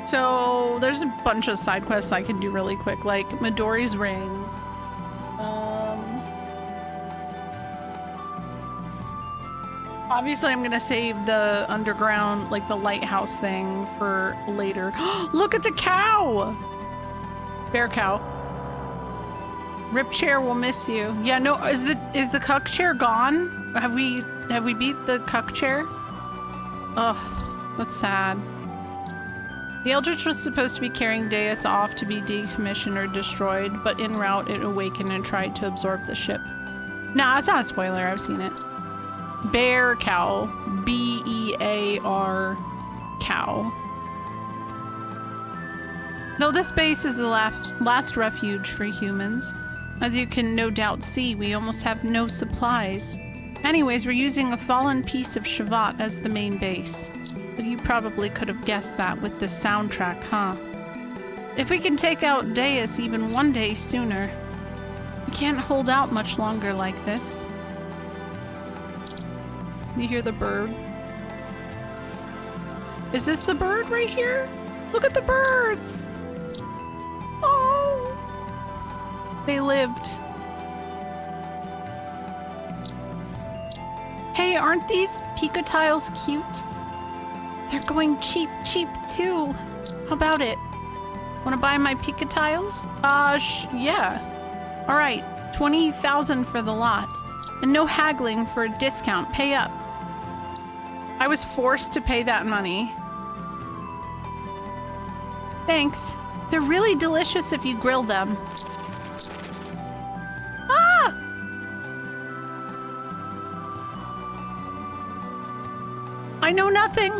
So there's a bunch of side quests I can do really quick, like Midori's Ring. Obviously I'm gonna save the underground, like the lighthouse thing for later. Look at the cow! Bear cow. Rip chair will miss you. Yeah, no, is the cuck chair gone? Have we beat the cuck chair? Ugh, that's sad. The Eldritch was supposed to be carrying Deus off to be decommissioned or destroyed, but en route it awakened and tried to absorb the ship. Nah, that's not a spoiler, I've seen it. Bear cow. B-E-A-R cow. Though this base is the last refuge for humans, as you can no doubt see, we almost have no supplies. Anyways, we're using a fallen piece of Shavat as the main base. But you probably could have guessed that with this soundtrack, huh? If we can take out Deus even one day sooner, we can't hold out much longer like this. You hear the bird? Is this the bird right here? Look at the birds! Oh! They lived. Hey, aren't these Pika tiles cute? They're going cheap too. How about it? Wanna buy my Pika tiles? Yeah. All right, 20,000 for the lot. And no haggling for a discount. Pay up. I was forced to pay that money. Thanks. They're really delicious if you grill them. Ah! I know nothing.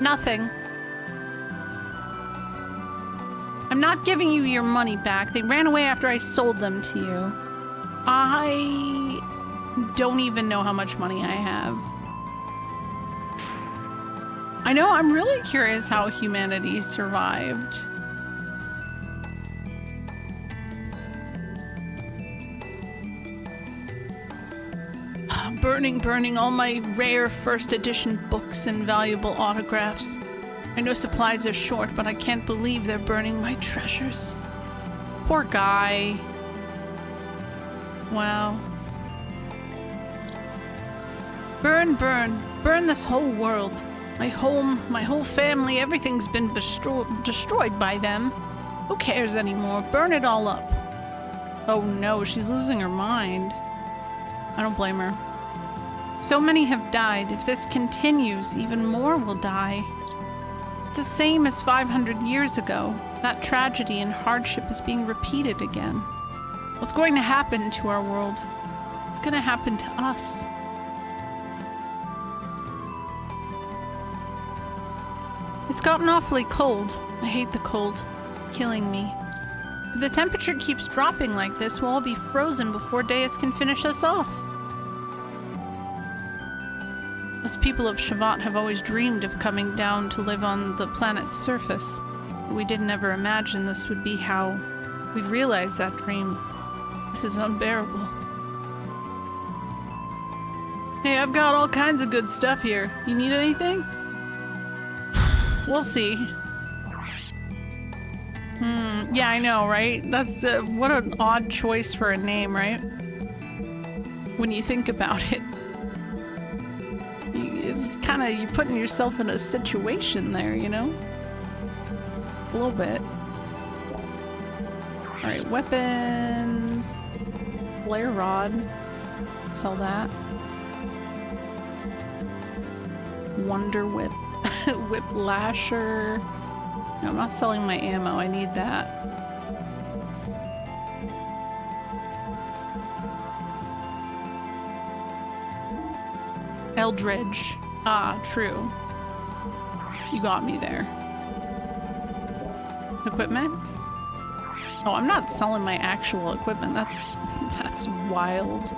Nothing. I'm not giving you your money back. They ran away after I sold them to you. I don't even know how much money I have. I know, I'm really curious how humanity survived. Burning all my rare first edition books and valuable autographs. I know supplies are short, but I can't believe they're burning my treasures. Poor guy. Wow. Burn this whole world. My home, my whole family, everything's been destroyed by them. Who cares anymore? Burn it all up. Oh no, she's losing her mind. I don't blame her. So many have died. If this continues, even more will die. It's the same as 500 years ago. That tragedy and hardship is being repeated again. What's going to happen to our world? What's going to happen to us? It's gotten awfully cold. I hate the cold. It's killing me. If the temperature keeps dropping like this, we'll all be frozen before Deus can finish us off. Us people of Shavat have always dreamed of coming down to live on the planet's surface. But we didn't ever imagine this would be how we'd realize that dream. This is unbearable. Hey, I've got all kinds of good stuff here. You need anything? We'll see. Yeah, I know, right? That's what an odd choice for a name, right? When you think about it. It's kind of, you're putting yourself in a situation there, you know? A little bit. Alright, weapons. Flare rod. Sell that. Wonder whip. Whip lasher. No, I'm not selling my ammo. I need that. Eldridge. Ah, true. You got me there. Equipment? Oh, I'm not selling my actual equipment. That's wild.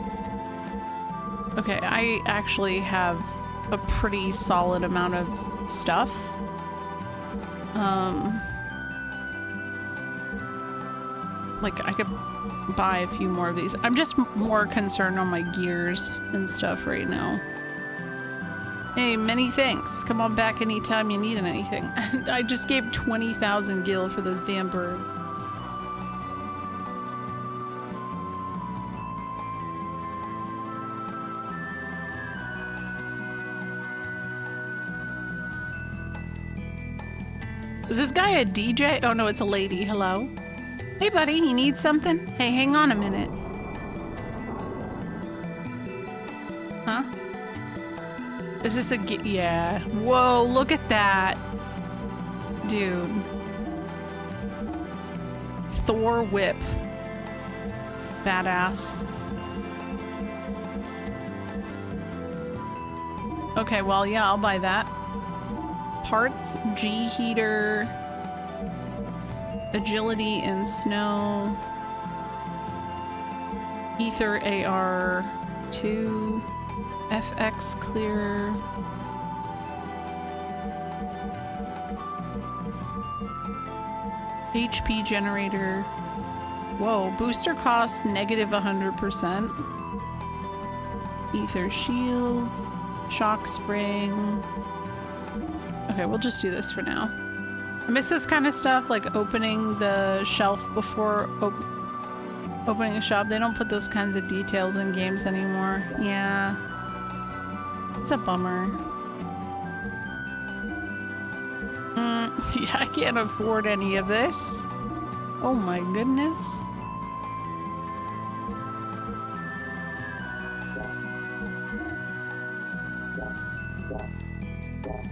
Okay, I actually have a pretty solid amount of stuff. Like I could buy a few more of these. I'm just more concerned on my gears and stuff right now. Hey, many thanks. Come on back anytime you need anything. I just gave 20,000 gil for those damn birds. Is this guy a DJ? Oh no, it's a lady. Hello? Hey buddy, you need something? Hey, hang on a minute. Huh? Is this a yeah. Whoa, look at that. Dude. Thor whip. Badass. Okay, well, yeah, I'll buy that. Parts, G heater, agility in snow, ether AR2, FX clear, HP generator. Whoa, booster cost negative 100%. Ether shields, shock spring. Okay, we'll just do this for now. I miss this kind of stuff, like opening the shelf before Opening a shop, they don't put those kinds of details in games anymore. Yeah. It's a bummer. Yeah, I can't afford any of this. Oh my goodness.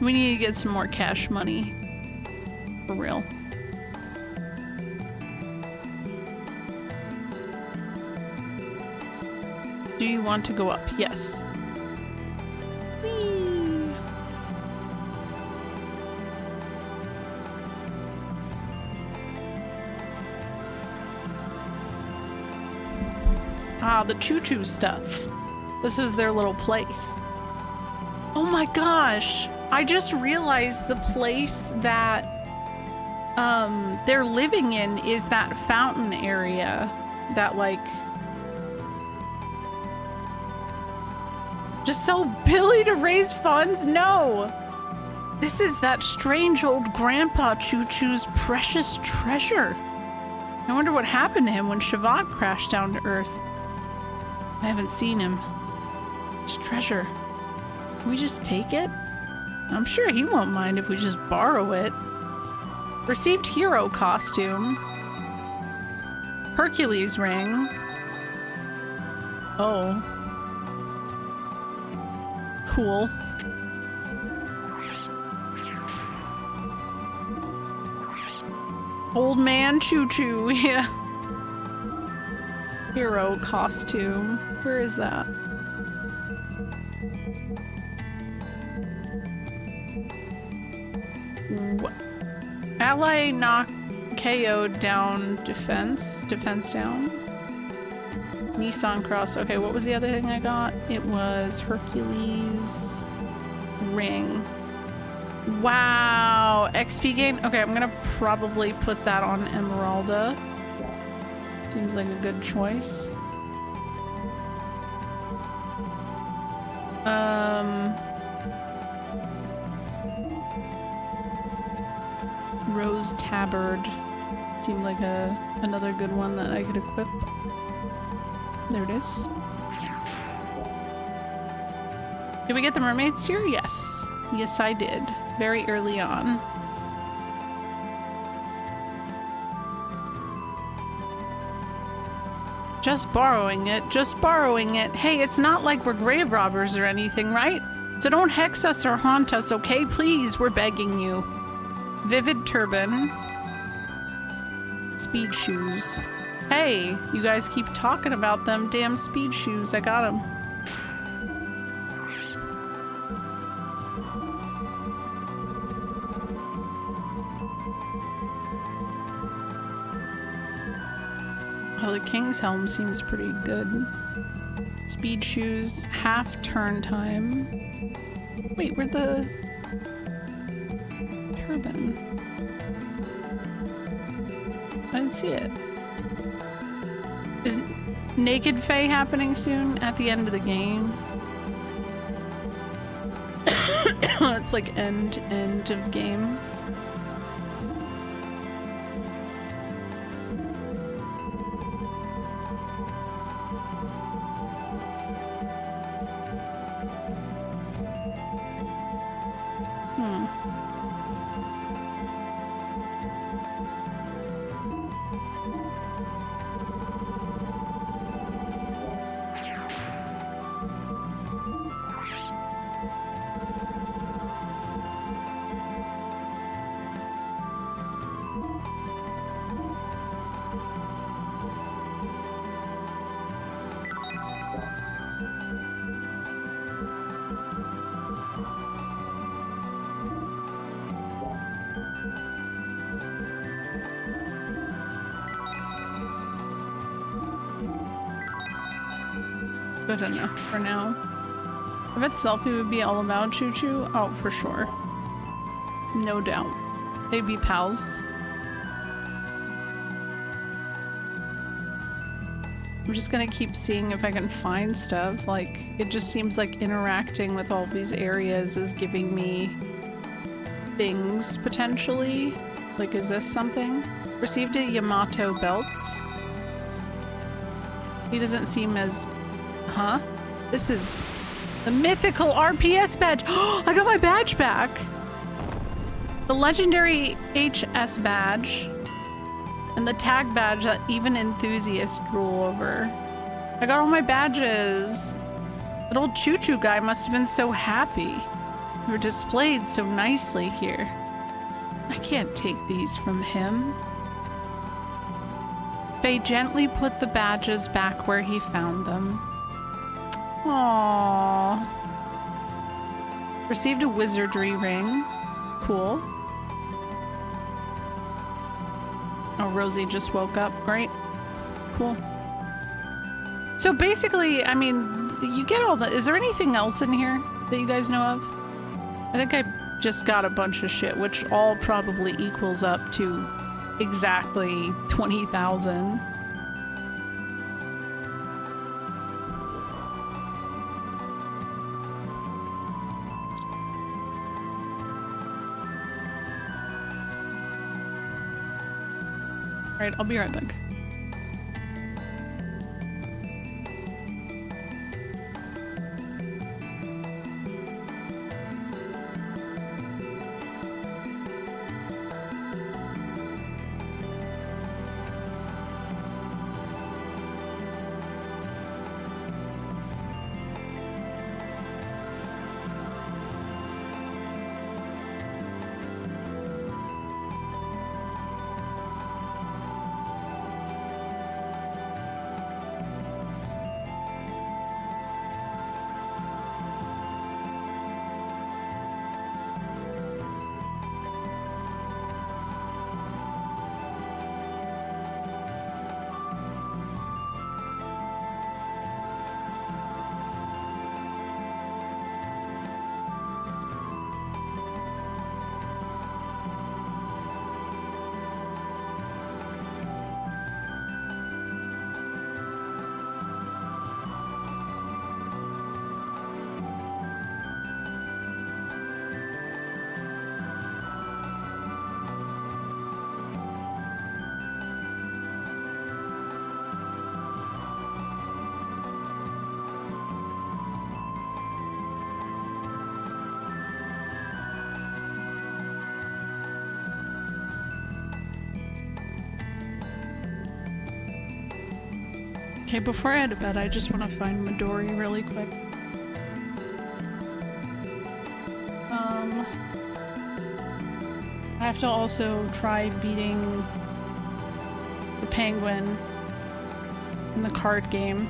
We need to get some more cash money. For real. Do you want to go up? Yes. Whee! Ah, the choo-choo stuff. This is their little place. Oh my gosh! I just realized the place that they're living in is that fountain area that, like, just sell Billy to raise funds? No! This is that strange old grandpa Choo-Choo's precious treasure. I wonder what happened to him when Shavod crashed down to Earth. I haven't seen him. His treasure. Can we just take it? I'm sure he won't mind if we just borrow it. Received hero costume. Hercules ring. Oh. Cool. Old man Choo-Choo, yeah. Hero costume. Where is that? What? Ally knock KO'd down defense. Defense down. Nissan Cross. Okay, what was the other thing I got? It was Hercules ring. Wow. XP gain. Okay, I'm gonna probably put that on Emeralda. Seems like a good choice. Rose Tabard seemed like another good one that I could equip. There it is. Did we get the mermaid's tear? Yes. Yes, I did. Very early on. Just borrowing it. Just borrowing it. Hey, it's not like we're grave robbers or anything, right? So don't hex us or haunt us, okay? Please, we're begging you. Vivid turban. Speed shoes. Hey, you guys keep talking about them damn speed shoes. I got them. Oh, the King's Helm seems pretty good. Speed shoes, half turn time. Wait, where'd the turban? I didn't see it. Is Naked Fae happening soon? At the end of the game? It's like end of game. Good enough for now. I bet Selfie would be all about Choo-Choo. Oh, for sure. No doubt. They'd be pals. I'm just gonna keep seeing if I can find stuff. Like, it just seems like interacting with all these areas is giving me things, potentially. Like, is this something? Received a Yamato belts. He doesn't seem as... Huh? This is the mythical RPS badge. I got my badge back. The legendary HS badge. And the tag badge that even enthusiasts drool over. I got all my badges. That old choo-choo guy must have been so happy. They were displayed so nicely here. I can't take these from him. Faye gently put the badges back where he found them. Aww. Received a wizardry ring. Cool. Oh, Rosie just woke up. Great. Cool. So basically, I mean, you get all the... Is there anything else in here that you guys know of? I think I just got a bunch of shit, which all probably equals up to exactly 20,000. Alright, I'll be right back. Okay, before I head to bed, I just want to find Midori really quick. I have to also try beating the penguin in the card game.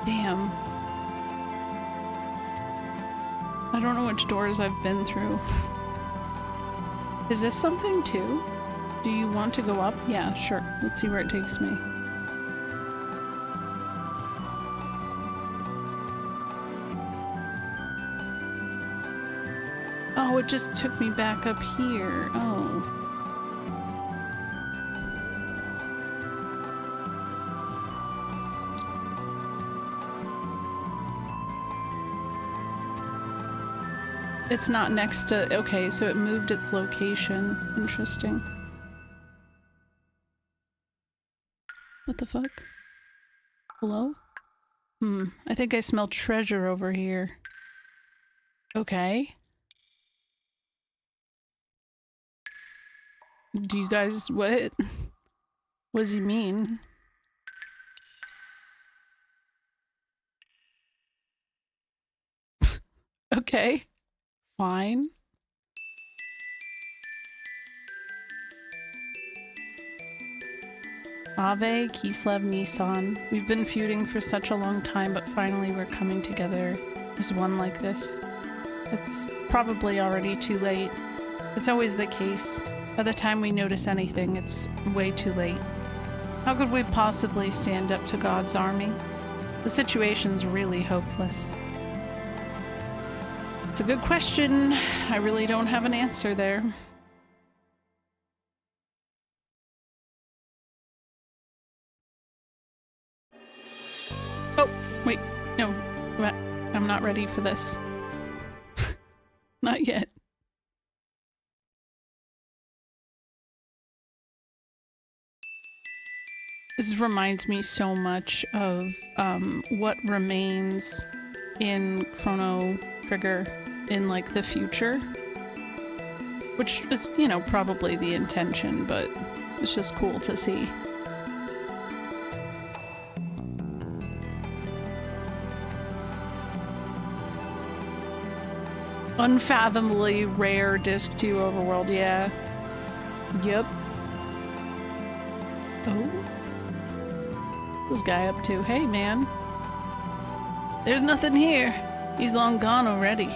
Damn. I don't know which doors I've been through. Is this something too? Do you want to go up? Yeah, sure. Let's see where it takes me. Oh, it just took me back up here. Oh. It's not next to... Okay, so it moved its location. Interesting. What the fuck? Hello? I think I smell treasure over here. Okay. Do you guys... What? What does he mean? Okay. Fine. Ave, Kislev, Nissan. We've been feuding for such a long time, but finally we're coming together as one like this. It's probably already too late. It's always the case. By the time we notice anything, it's way too late. How could we possibly stand up to God's army? The situation's really hopeless. It's a good question. I really don't have an answer there. Oh, wait. No. I'm not ready for this. Not yet. This reminds me so much of what remains in Chrono Trigger in like the future. Which is, you know, probably the intention, but it's just cool to see. Unfathomably rare Disc 2 overworld, yeah. Yep. Oh. What's this guy up to? Hey, man. There's nothing here. He's long gone already.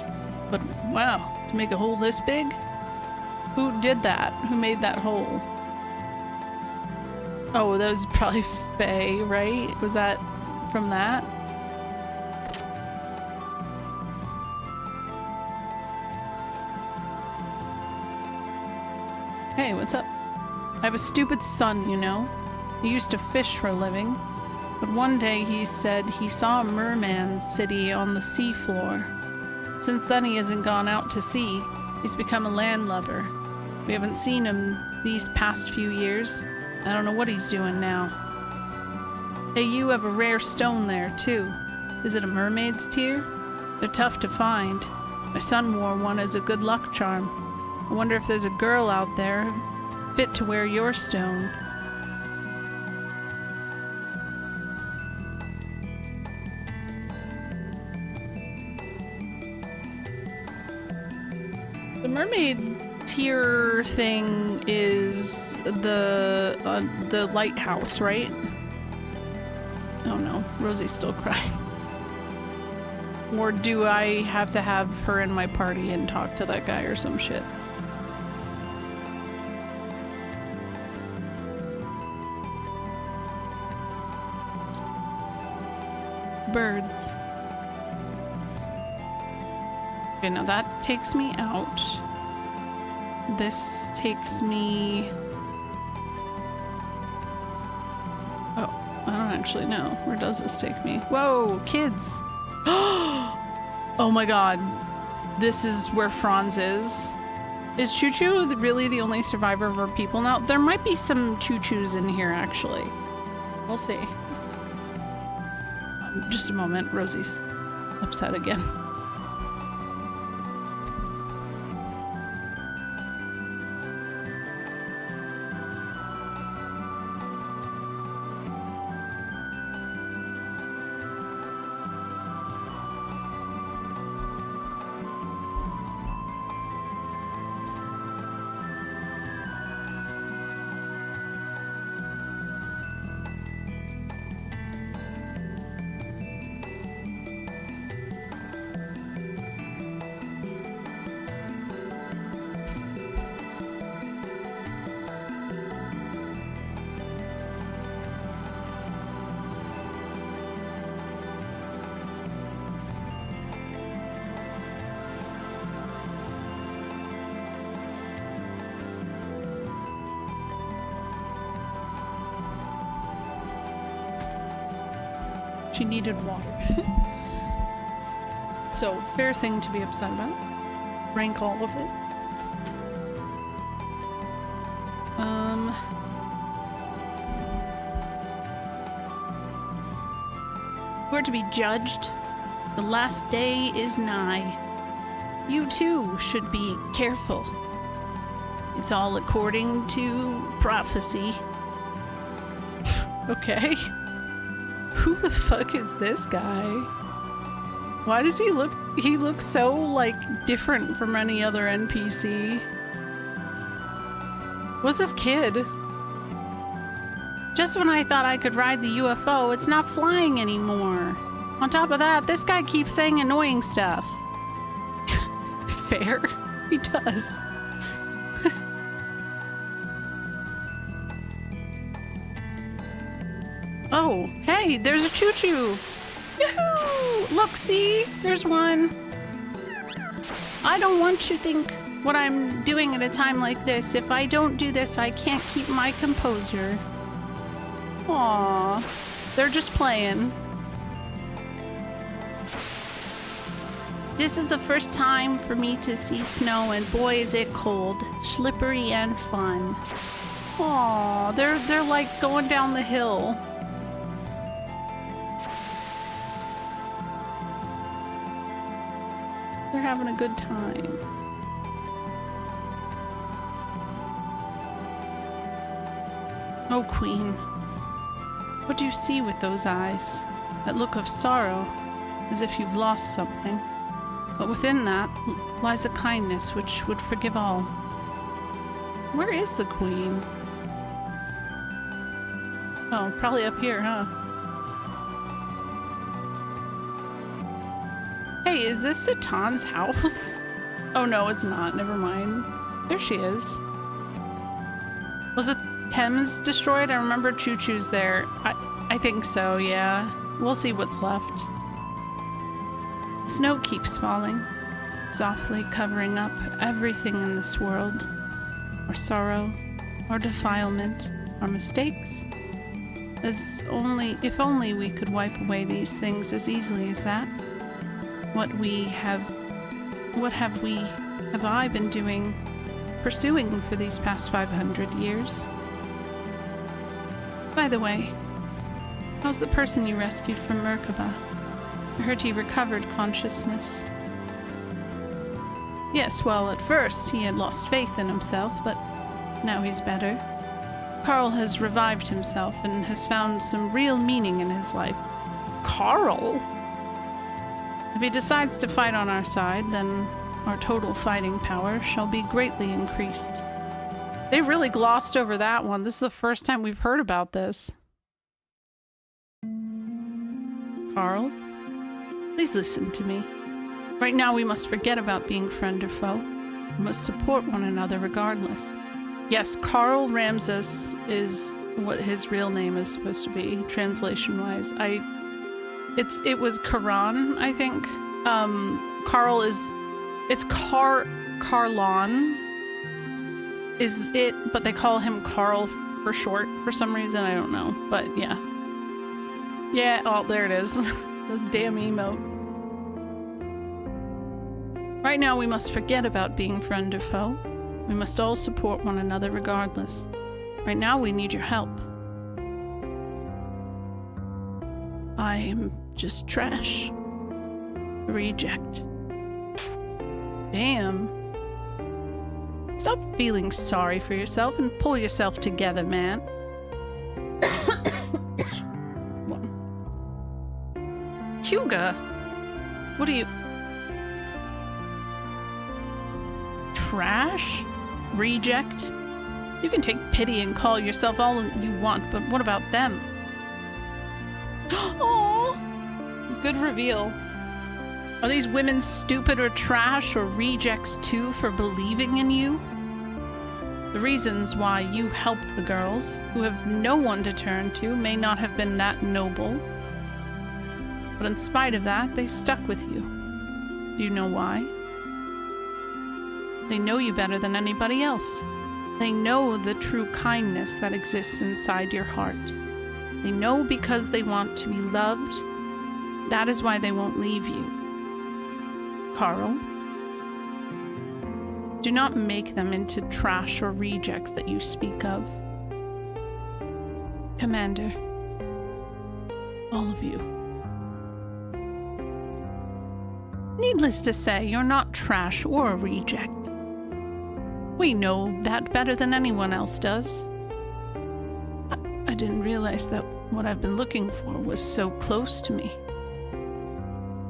But wow, to make a hole this big? Who did that? Who made that hole? Oh, that was probably Faye, right? Was that from that? Hey, what's up? I have a stupid son, you know. He used to fish for a living. But one day he said he saw a merman city on the seafloor. Since then he hasn't gone out to sea. He's become a landlubber. We haven't seen him these past few years. I don't know what he's doing now. Hey, you have a rare stone there, too. Is it a mermaid's tear? They're tough to find. My son wore one as a good luck charm. I wonder if there's a girl out there fit to wear your stone. The mermaid tear thing is the lighthouse, right? Oh no, Rosie's still crying. Or do I have to have her in my party and talk to that guy or some shit? Birds. Okay, now that takes me out. This takes me... Oh, I don't actually know. Where does this take me? Whoa, kids! Oh my god. This is where Franz is. Is Choo-Choo really the only survivor of our people now? There might be some Choo-Choos in here, actually. We'll see. Just a moment. Rosie's upset again. She needed water. So, fair thing to be upset about. Rank all of it. We're to be judged. The last day is nigh. You too should be careful. It's all according to prophecy. Okay. Who the fuck is this guy? Why does he looks so, like, different from any other NPC? What's this kid? Just when I thought I could ride the UFO, it's not flying anymore. On top of that, this guy keeps saying annoying stuff. Fair? He does. Oh, hey, there's a Choo-Choo! Yoo-hoo! Look, see? There's one. I don't want you to think what I'm doing at a time like this. If I don't do this, I can't keep my composure. Aww. They're just playing. This is the first time for me to see snow, and boy is it cold. Slippery and fun. Aww, they're like going down the hill. They're having a good time. Oh, Queen. What do you see with those eyes? That look of sorrow, as if you've lost something. But within that lies a kindness which would forgive all. Where is the Queen? Oh, probably up here, huh? Hey, is this Satan's house? Oh no, it's not. Never mind. There she is. Was it Thames destroyed? I remember Choo Choo's there. I think so, yeah. We'll see what's left. Snow keeps falling, softly covering up everything in this world. Our sorrow, our defilement, our mistakes. If only we could wipe away these things as easily as that. What have I been doing, pursuing for these past 500 years? By the way, how's the person you rescued from Merkaba? I heard he recovered consciousness. Yes, well, at first he had lost faith in himself, but now he's better. Carl has revived himself and has found some real meaning in his life. Carl? If he decides to fight on our side, then our total fighting power shall be greatly increased. They really glossed over that one. This is the first time we've heard about this. Carl? Please listen to me. Right now we must forget about being friend or foe. We must support one another regardless. Yes, Carl Ramses is what his real name is supposed to be, translation-wise. It was Karan, I think. Carl is... It's Carlon is it, but they call him Carl for short for some reason. I don't know, but yeah. Yeah, oh, there it is. The damn emote. Right now we must forget about being friend or foe. We must all support one another regardless. Right now we need your help. I am just trash. A reject. Damn. Stop feeling sorry for yourself and pull yourself together, man. Huga, what are you... Trash? Reject? You can take pity and call yourself all you want, but what about them? Aww! Good reveal. Are these women stupid or trash or rejects too for believing in you? The reasons why you helped the girls, who have no one to turn to, may not have been that noble. But in spite of that, they stuck with you. Do you know why? They know you better than anybody else. They know the true kindness that exists inside your heart. They know because they want to be loved. That is why they won't leave you. Carl, do not make them into trash or rejects that you speak of. Commander, all of you. Needless to say, you're not trash or a reject. We know that better than anyone else does. I didn't realize that what I've been looking for was so close to me.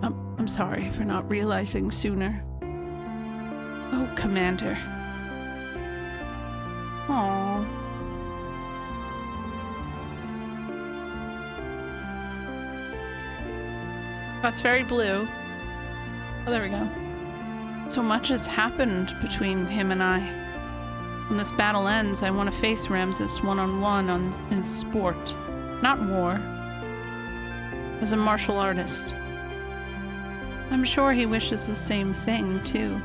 I'm sorry for not realizing sooner. Oh, Commander. Aww. That's very blue. Oh, there we go. So much has happened between him and I. When this battle ends, I want to face Ramses one-on-one in sport, not war. as a martial artist. I'm sure he wishes the same thing, too.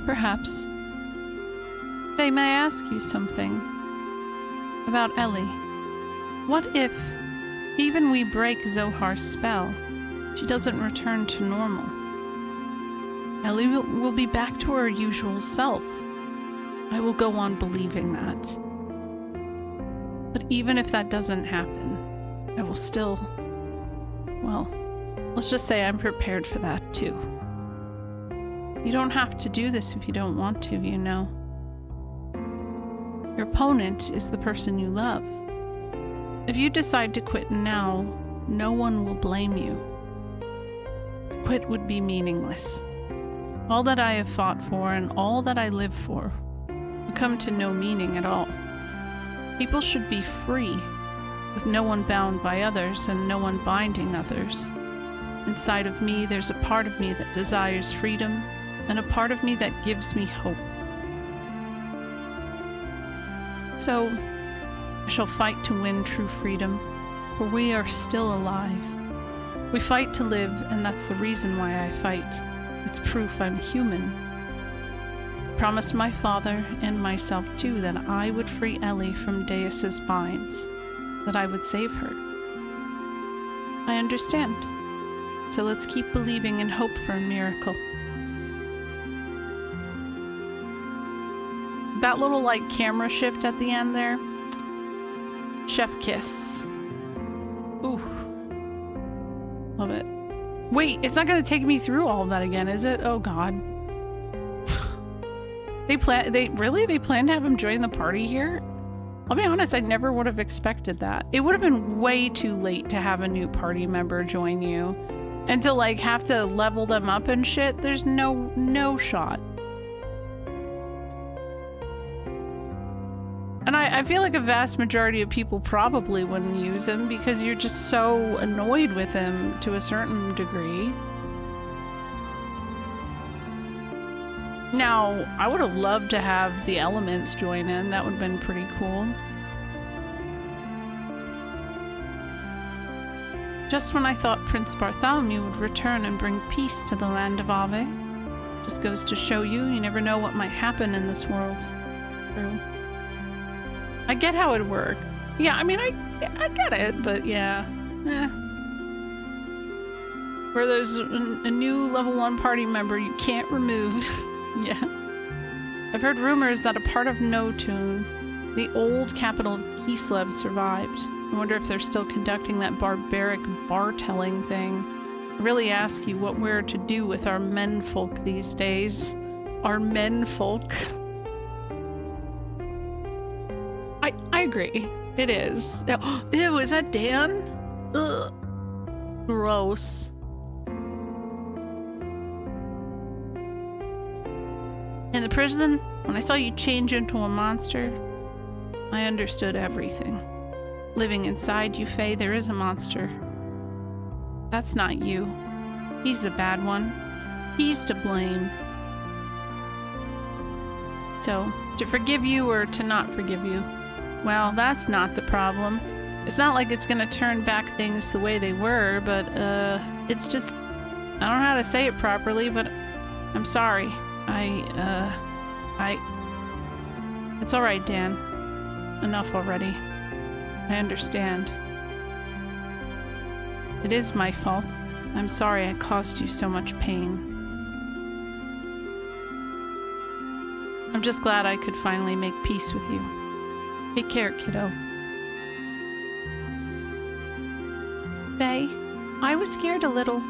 Perhaps. Faye, may I ask you something? About Ellie. What if, even we break Zohar's spell, she doesn't return to normal? Ellie will be back to her usual self. I will go on believing that. But even if that doesn't happen, I will still... Well, let's just say I'm prepared for that too. You don't have to do this if you don't want to, you know. Your opponent is the person you love. If you decide to quit now, no one will blame you. Quit would be meaningless. All that I have fought for and all that I live for would come to no meaning at all. People should be free, with no one bound by others and no one binding others. Inside of me, there's a part of me that desires freedom and a part of me that gives me hope. So, I shall fight to win true freedom, for we are still alive. We fight to live, and that's the reason why I fight. It's proof I'm human. I promised my father and myself too that I would free Ellie from Deus's binds, that I would save her. I understand. So let's keep believing and hope for a miracle. That little, like, camera shift at the end there. Chef kiss. Ooh. Love it. Wait, it's not gonna take me through all of that again, is it? Oh god. They plan to have him join the party here? I'll be honest, I never would have expected that. It would have been way too late to have a new party member join you. And to, like, have to level them up and shit, there's no shot. And I feel like a vast majority of people probably wouldn't use him because you're just so annoyed with him to a certain degree. Now, I would have loved to have the elements join in. That would have been pretty cool. Just when I thought Prince Bartholomew would return and bring peace to the land of Ave. Just goes to show you never know what might happen in this world. True. I get how it worked. Yeah, I mean, I get it, but yeah. Where there's a new level 1 party member you can't remove. Yeah. I've heard rumors that a part of Notune, the old capital of Kislev, survived. I wonder if they're still conducting that barbaric bar-telling thing. I really ask you what we're to do with our menfolk these days. Our menfolk. I agree. It is. Ew, is that Dan? Ugh. Gross. In the prison, when I saw you change into a monster, I understood everything. Living inside you, Faye, there is a monster. That's not you. He's the bad one. He's to blame. So, to forgive you or to not forgive you? Well, that's not the problem. It's not like it's gonna turn back things the way they were, but, it's just... I don't know how to say it properly, but I'm sorry. It's alright, Dan. Enough already. I understand. It is my fault. I'm sorry I caused you so much pain. I'm just glad I could finally make peace with you. Take care, kiddo. Faye, I was scared a little,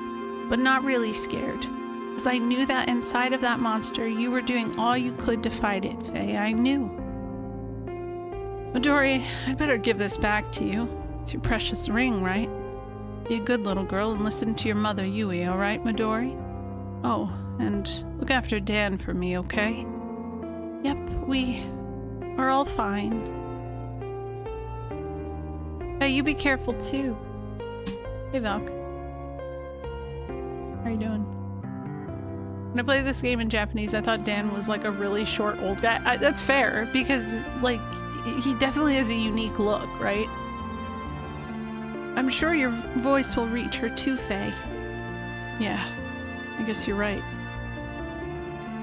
but not really scared. Because I knew that inside of that monster, you were doing all you could to fight it, Faye. I knew. Midori, I'd better give this back to you. It's your precious ring, right? Be a good little girl and listen to your mother, Yui, alright, Midori? Oh, and look after Dan for me, okay? Yep, we are all fine. Hey, you be careful too. Hey, Valk. How are you doing? When I played this game in Japanese, I thought Dan was like a really short old guy. That's fair, because like he definitely has a unique look, right? I'm sure your voice will reach her too, Faye. Yeah, I guess you're right.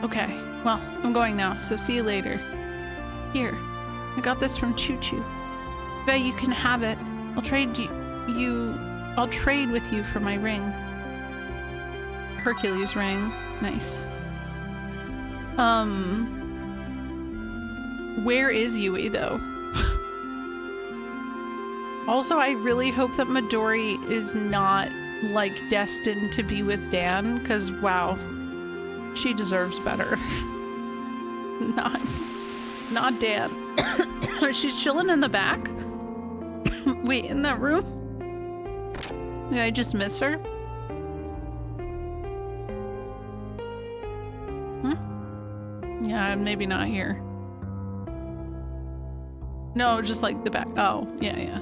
Okay, well, I'm going now, so see you later. Here, I got this from Choo Choo. Faye, you can have it. I'll trade I'll trade with you for my ring. Hercules ring. Nice. Where is Yui, though? Also, I really hope that Midori is not, like, destined to be with Dan, because, wow, she deserves better. Not Dan. She's chilling in the back? Wait, in that room? Did I just miss her? Yeah, maybe not here. No, just like the back. Oh, yeah.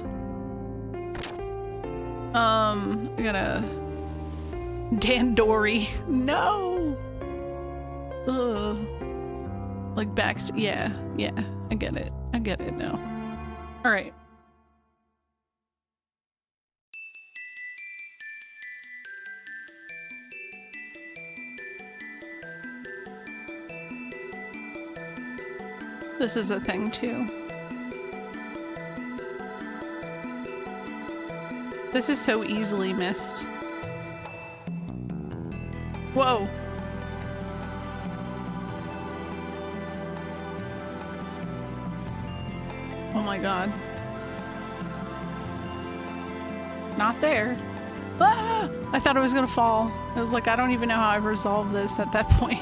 I gotta... Dandori. No! Ugh. Like yeah. I get it now. Alright. This is a thing too. This is so easily missed. Whoa. Oh my god. Not there. Ah! I thought it was gonna fall. I was like, I don't even know how I've resolved this at that point.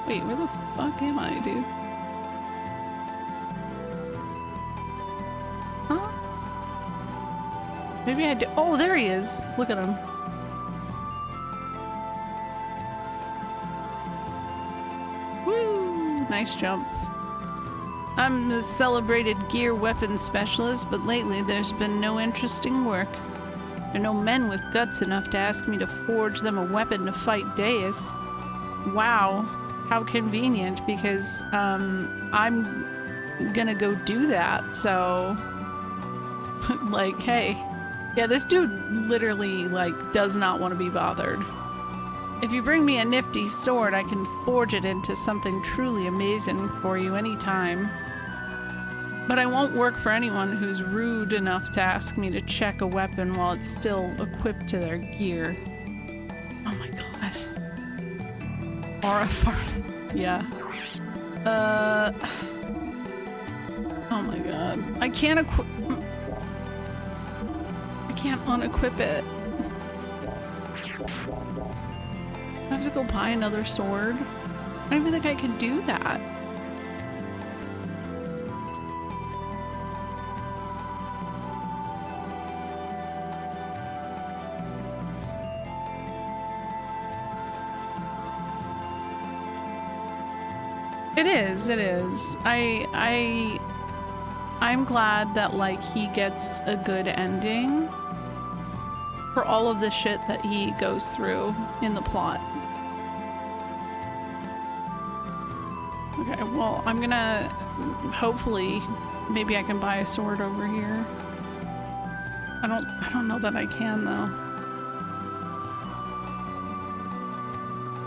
Wait, where the fuck am I, dude? Huh? Maybe I do. Oh, there he is. Look at him. Woo! Nice jump. I'm a celebrated gear weapons specialist, but lately there's been no interesting work. There are no men with guts enough to ask me to forge them a weapon to fight Deus. Wow. How convenient, because I'm gonna go do that, so like, hey. Yeah, this dude literally, like, does not want to be bothered. If you bring me a nifty sword, I can forge it into something truly amazing for you anytime. But I won't work for anyone who's rude enough to ask me to check a weapon while it's still equipped to their gear. Oh my god. RFR. Yeah. Oh my god. I can't unequip it. I have to go buy another sword? I don't even think I can do that. It is. I'm glad that, like, he gets a good ending for all of the shit that he goes through in the plot. Okay, well, I'm gonna hopefully maybe I can buy a sword over here. I don't know that I can though.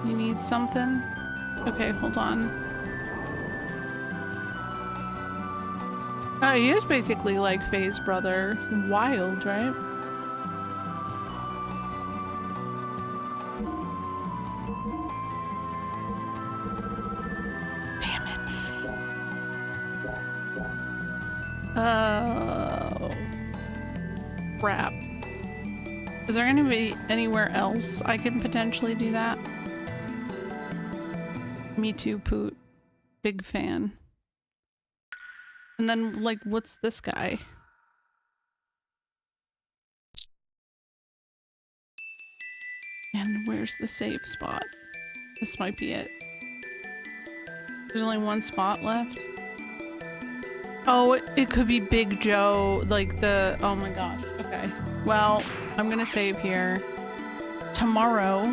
You need something? Okay, hold on. Oh, he is basically like Faye's brother. Wild, right? Damn it. Oh. Crap. Is there gonna be anywhere else I can potentially do that? Me too, Poot. Big fan. And then, like, what's this guy? And where's the save spot? This might be it. There's only one spot left. Oh, it could be Big Joe, like the... Oh my gosh. Okay. Well, I'm gonna save here. Tomorrow...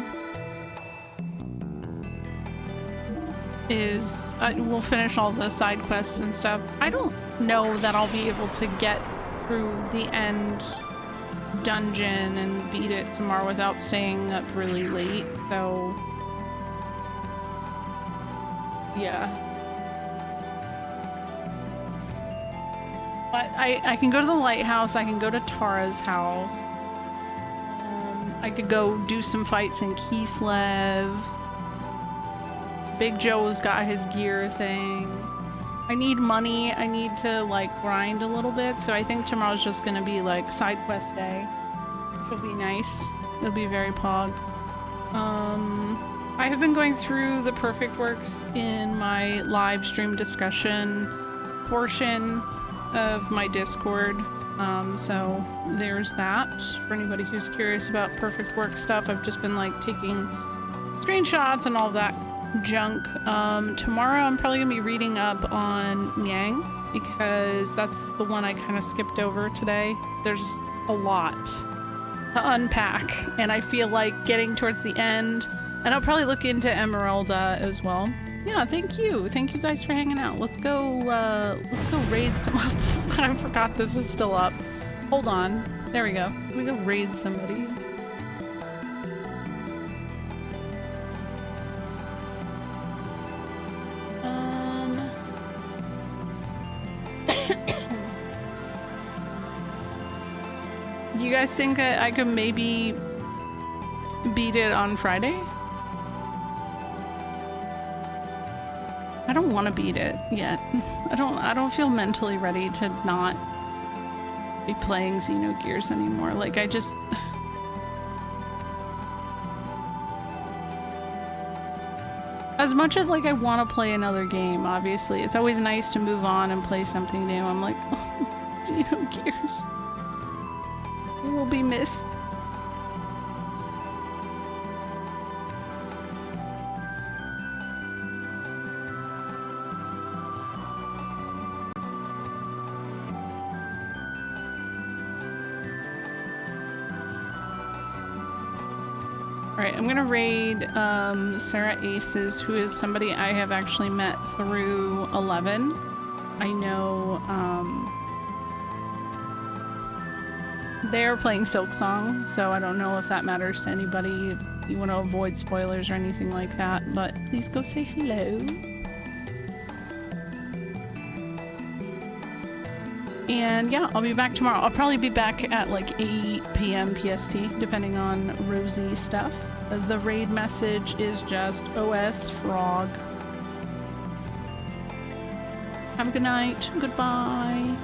is we'll finish all the side quests and stuff. I don't know that I'll be able to get through the end dungeon and beat it tomorrow without staying up really late, so yeah. But I can go to the lighthouse, I can go to Tara's house, I could go do some fights in Kislev. Big Joe's got his gear thing. I need money. I need to like grind a little bit. So I think tomorrow's just gonna be like side quest day, which will be nice. It'll be very pog. I have been going through the Perfect Works in my live stream discussion portion of my Discord. So there's that. For anybody who's curious about Perfect Works stuff, I've just been like taking screenshots and all that junk. Tomorrow I'm probably gonna be reading up on Yang because that's the one I kind of skipped over today. There's a lot to unpack and I feel like getting towards the end, and I'll probably look into Emeralda as well. Yeah, thank you guys for hanging out. Let's go raid some I forgot this is still up. Hold on, there we go. Let me go raid somebody. You guys think that I could maybe beat it on Friday? I don't want to beat it yet. I don't feel mentally ready to not be playing Xenogears anymore. Like I just as much as like I want to play another game, obviously, it's always nice to move on and play something new. I'm like, oh, Xenogears. It will be missed. Alright, I'm gonna raid Sarah Aces, who is somebody I have actually met through 11. I know they're playing Silk Song, so I don't know if that matters to anybody, if you want to avoid spoilers or anything like that, but please go say hello. And yeah, I'll be back tomorrow. I'll probably be back at like 8 p.m. PST, depending on Rosie stuff. The raid message is just OS Frog. Have a good night. Goodbye.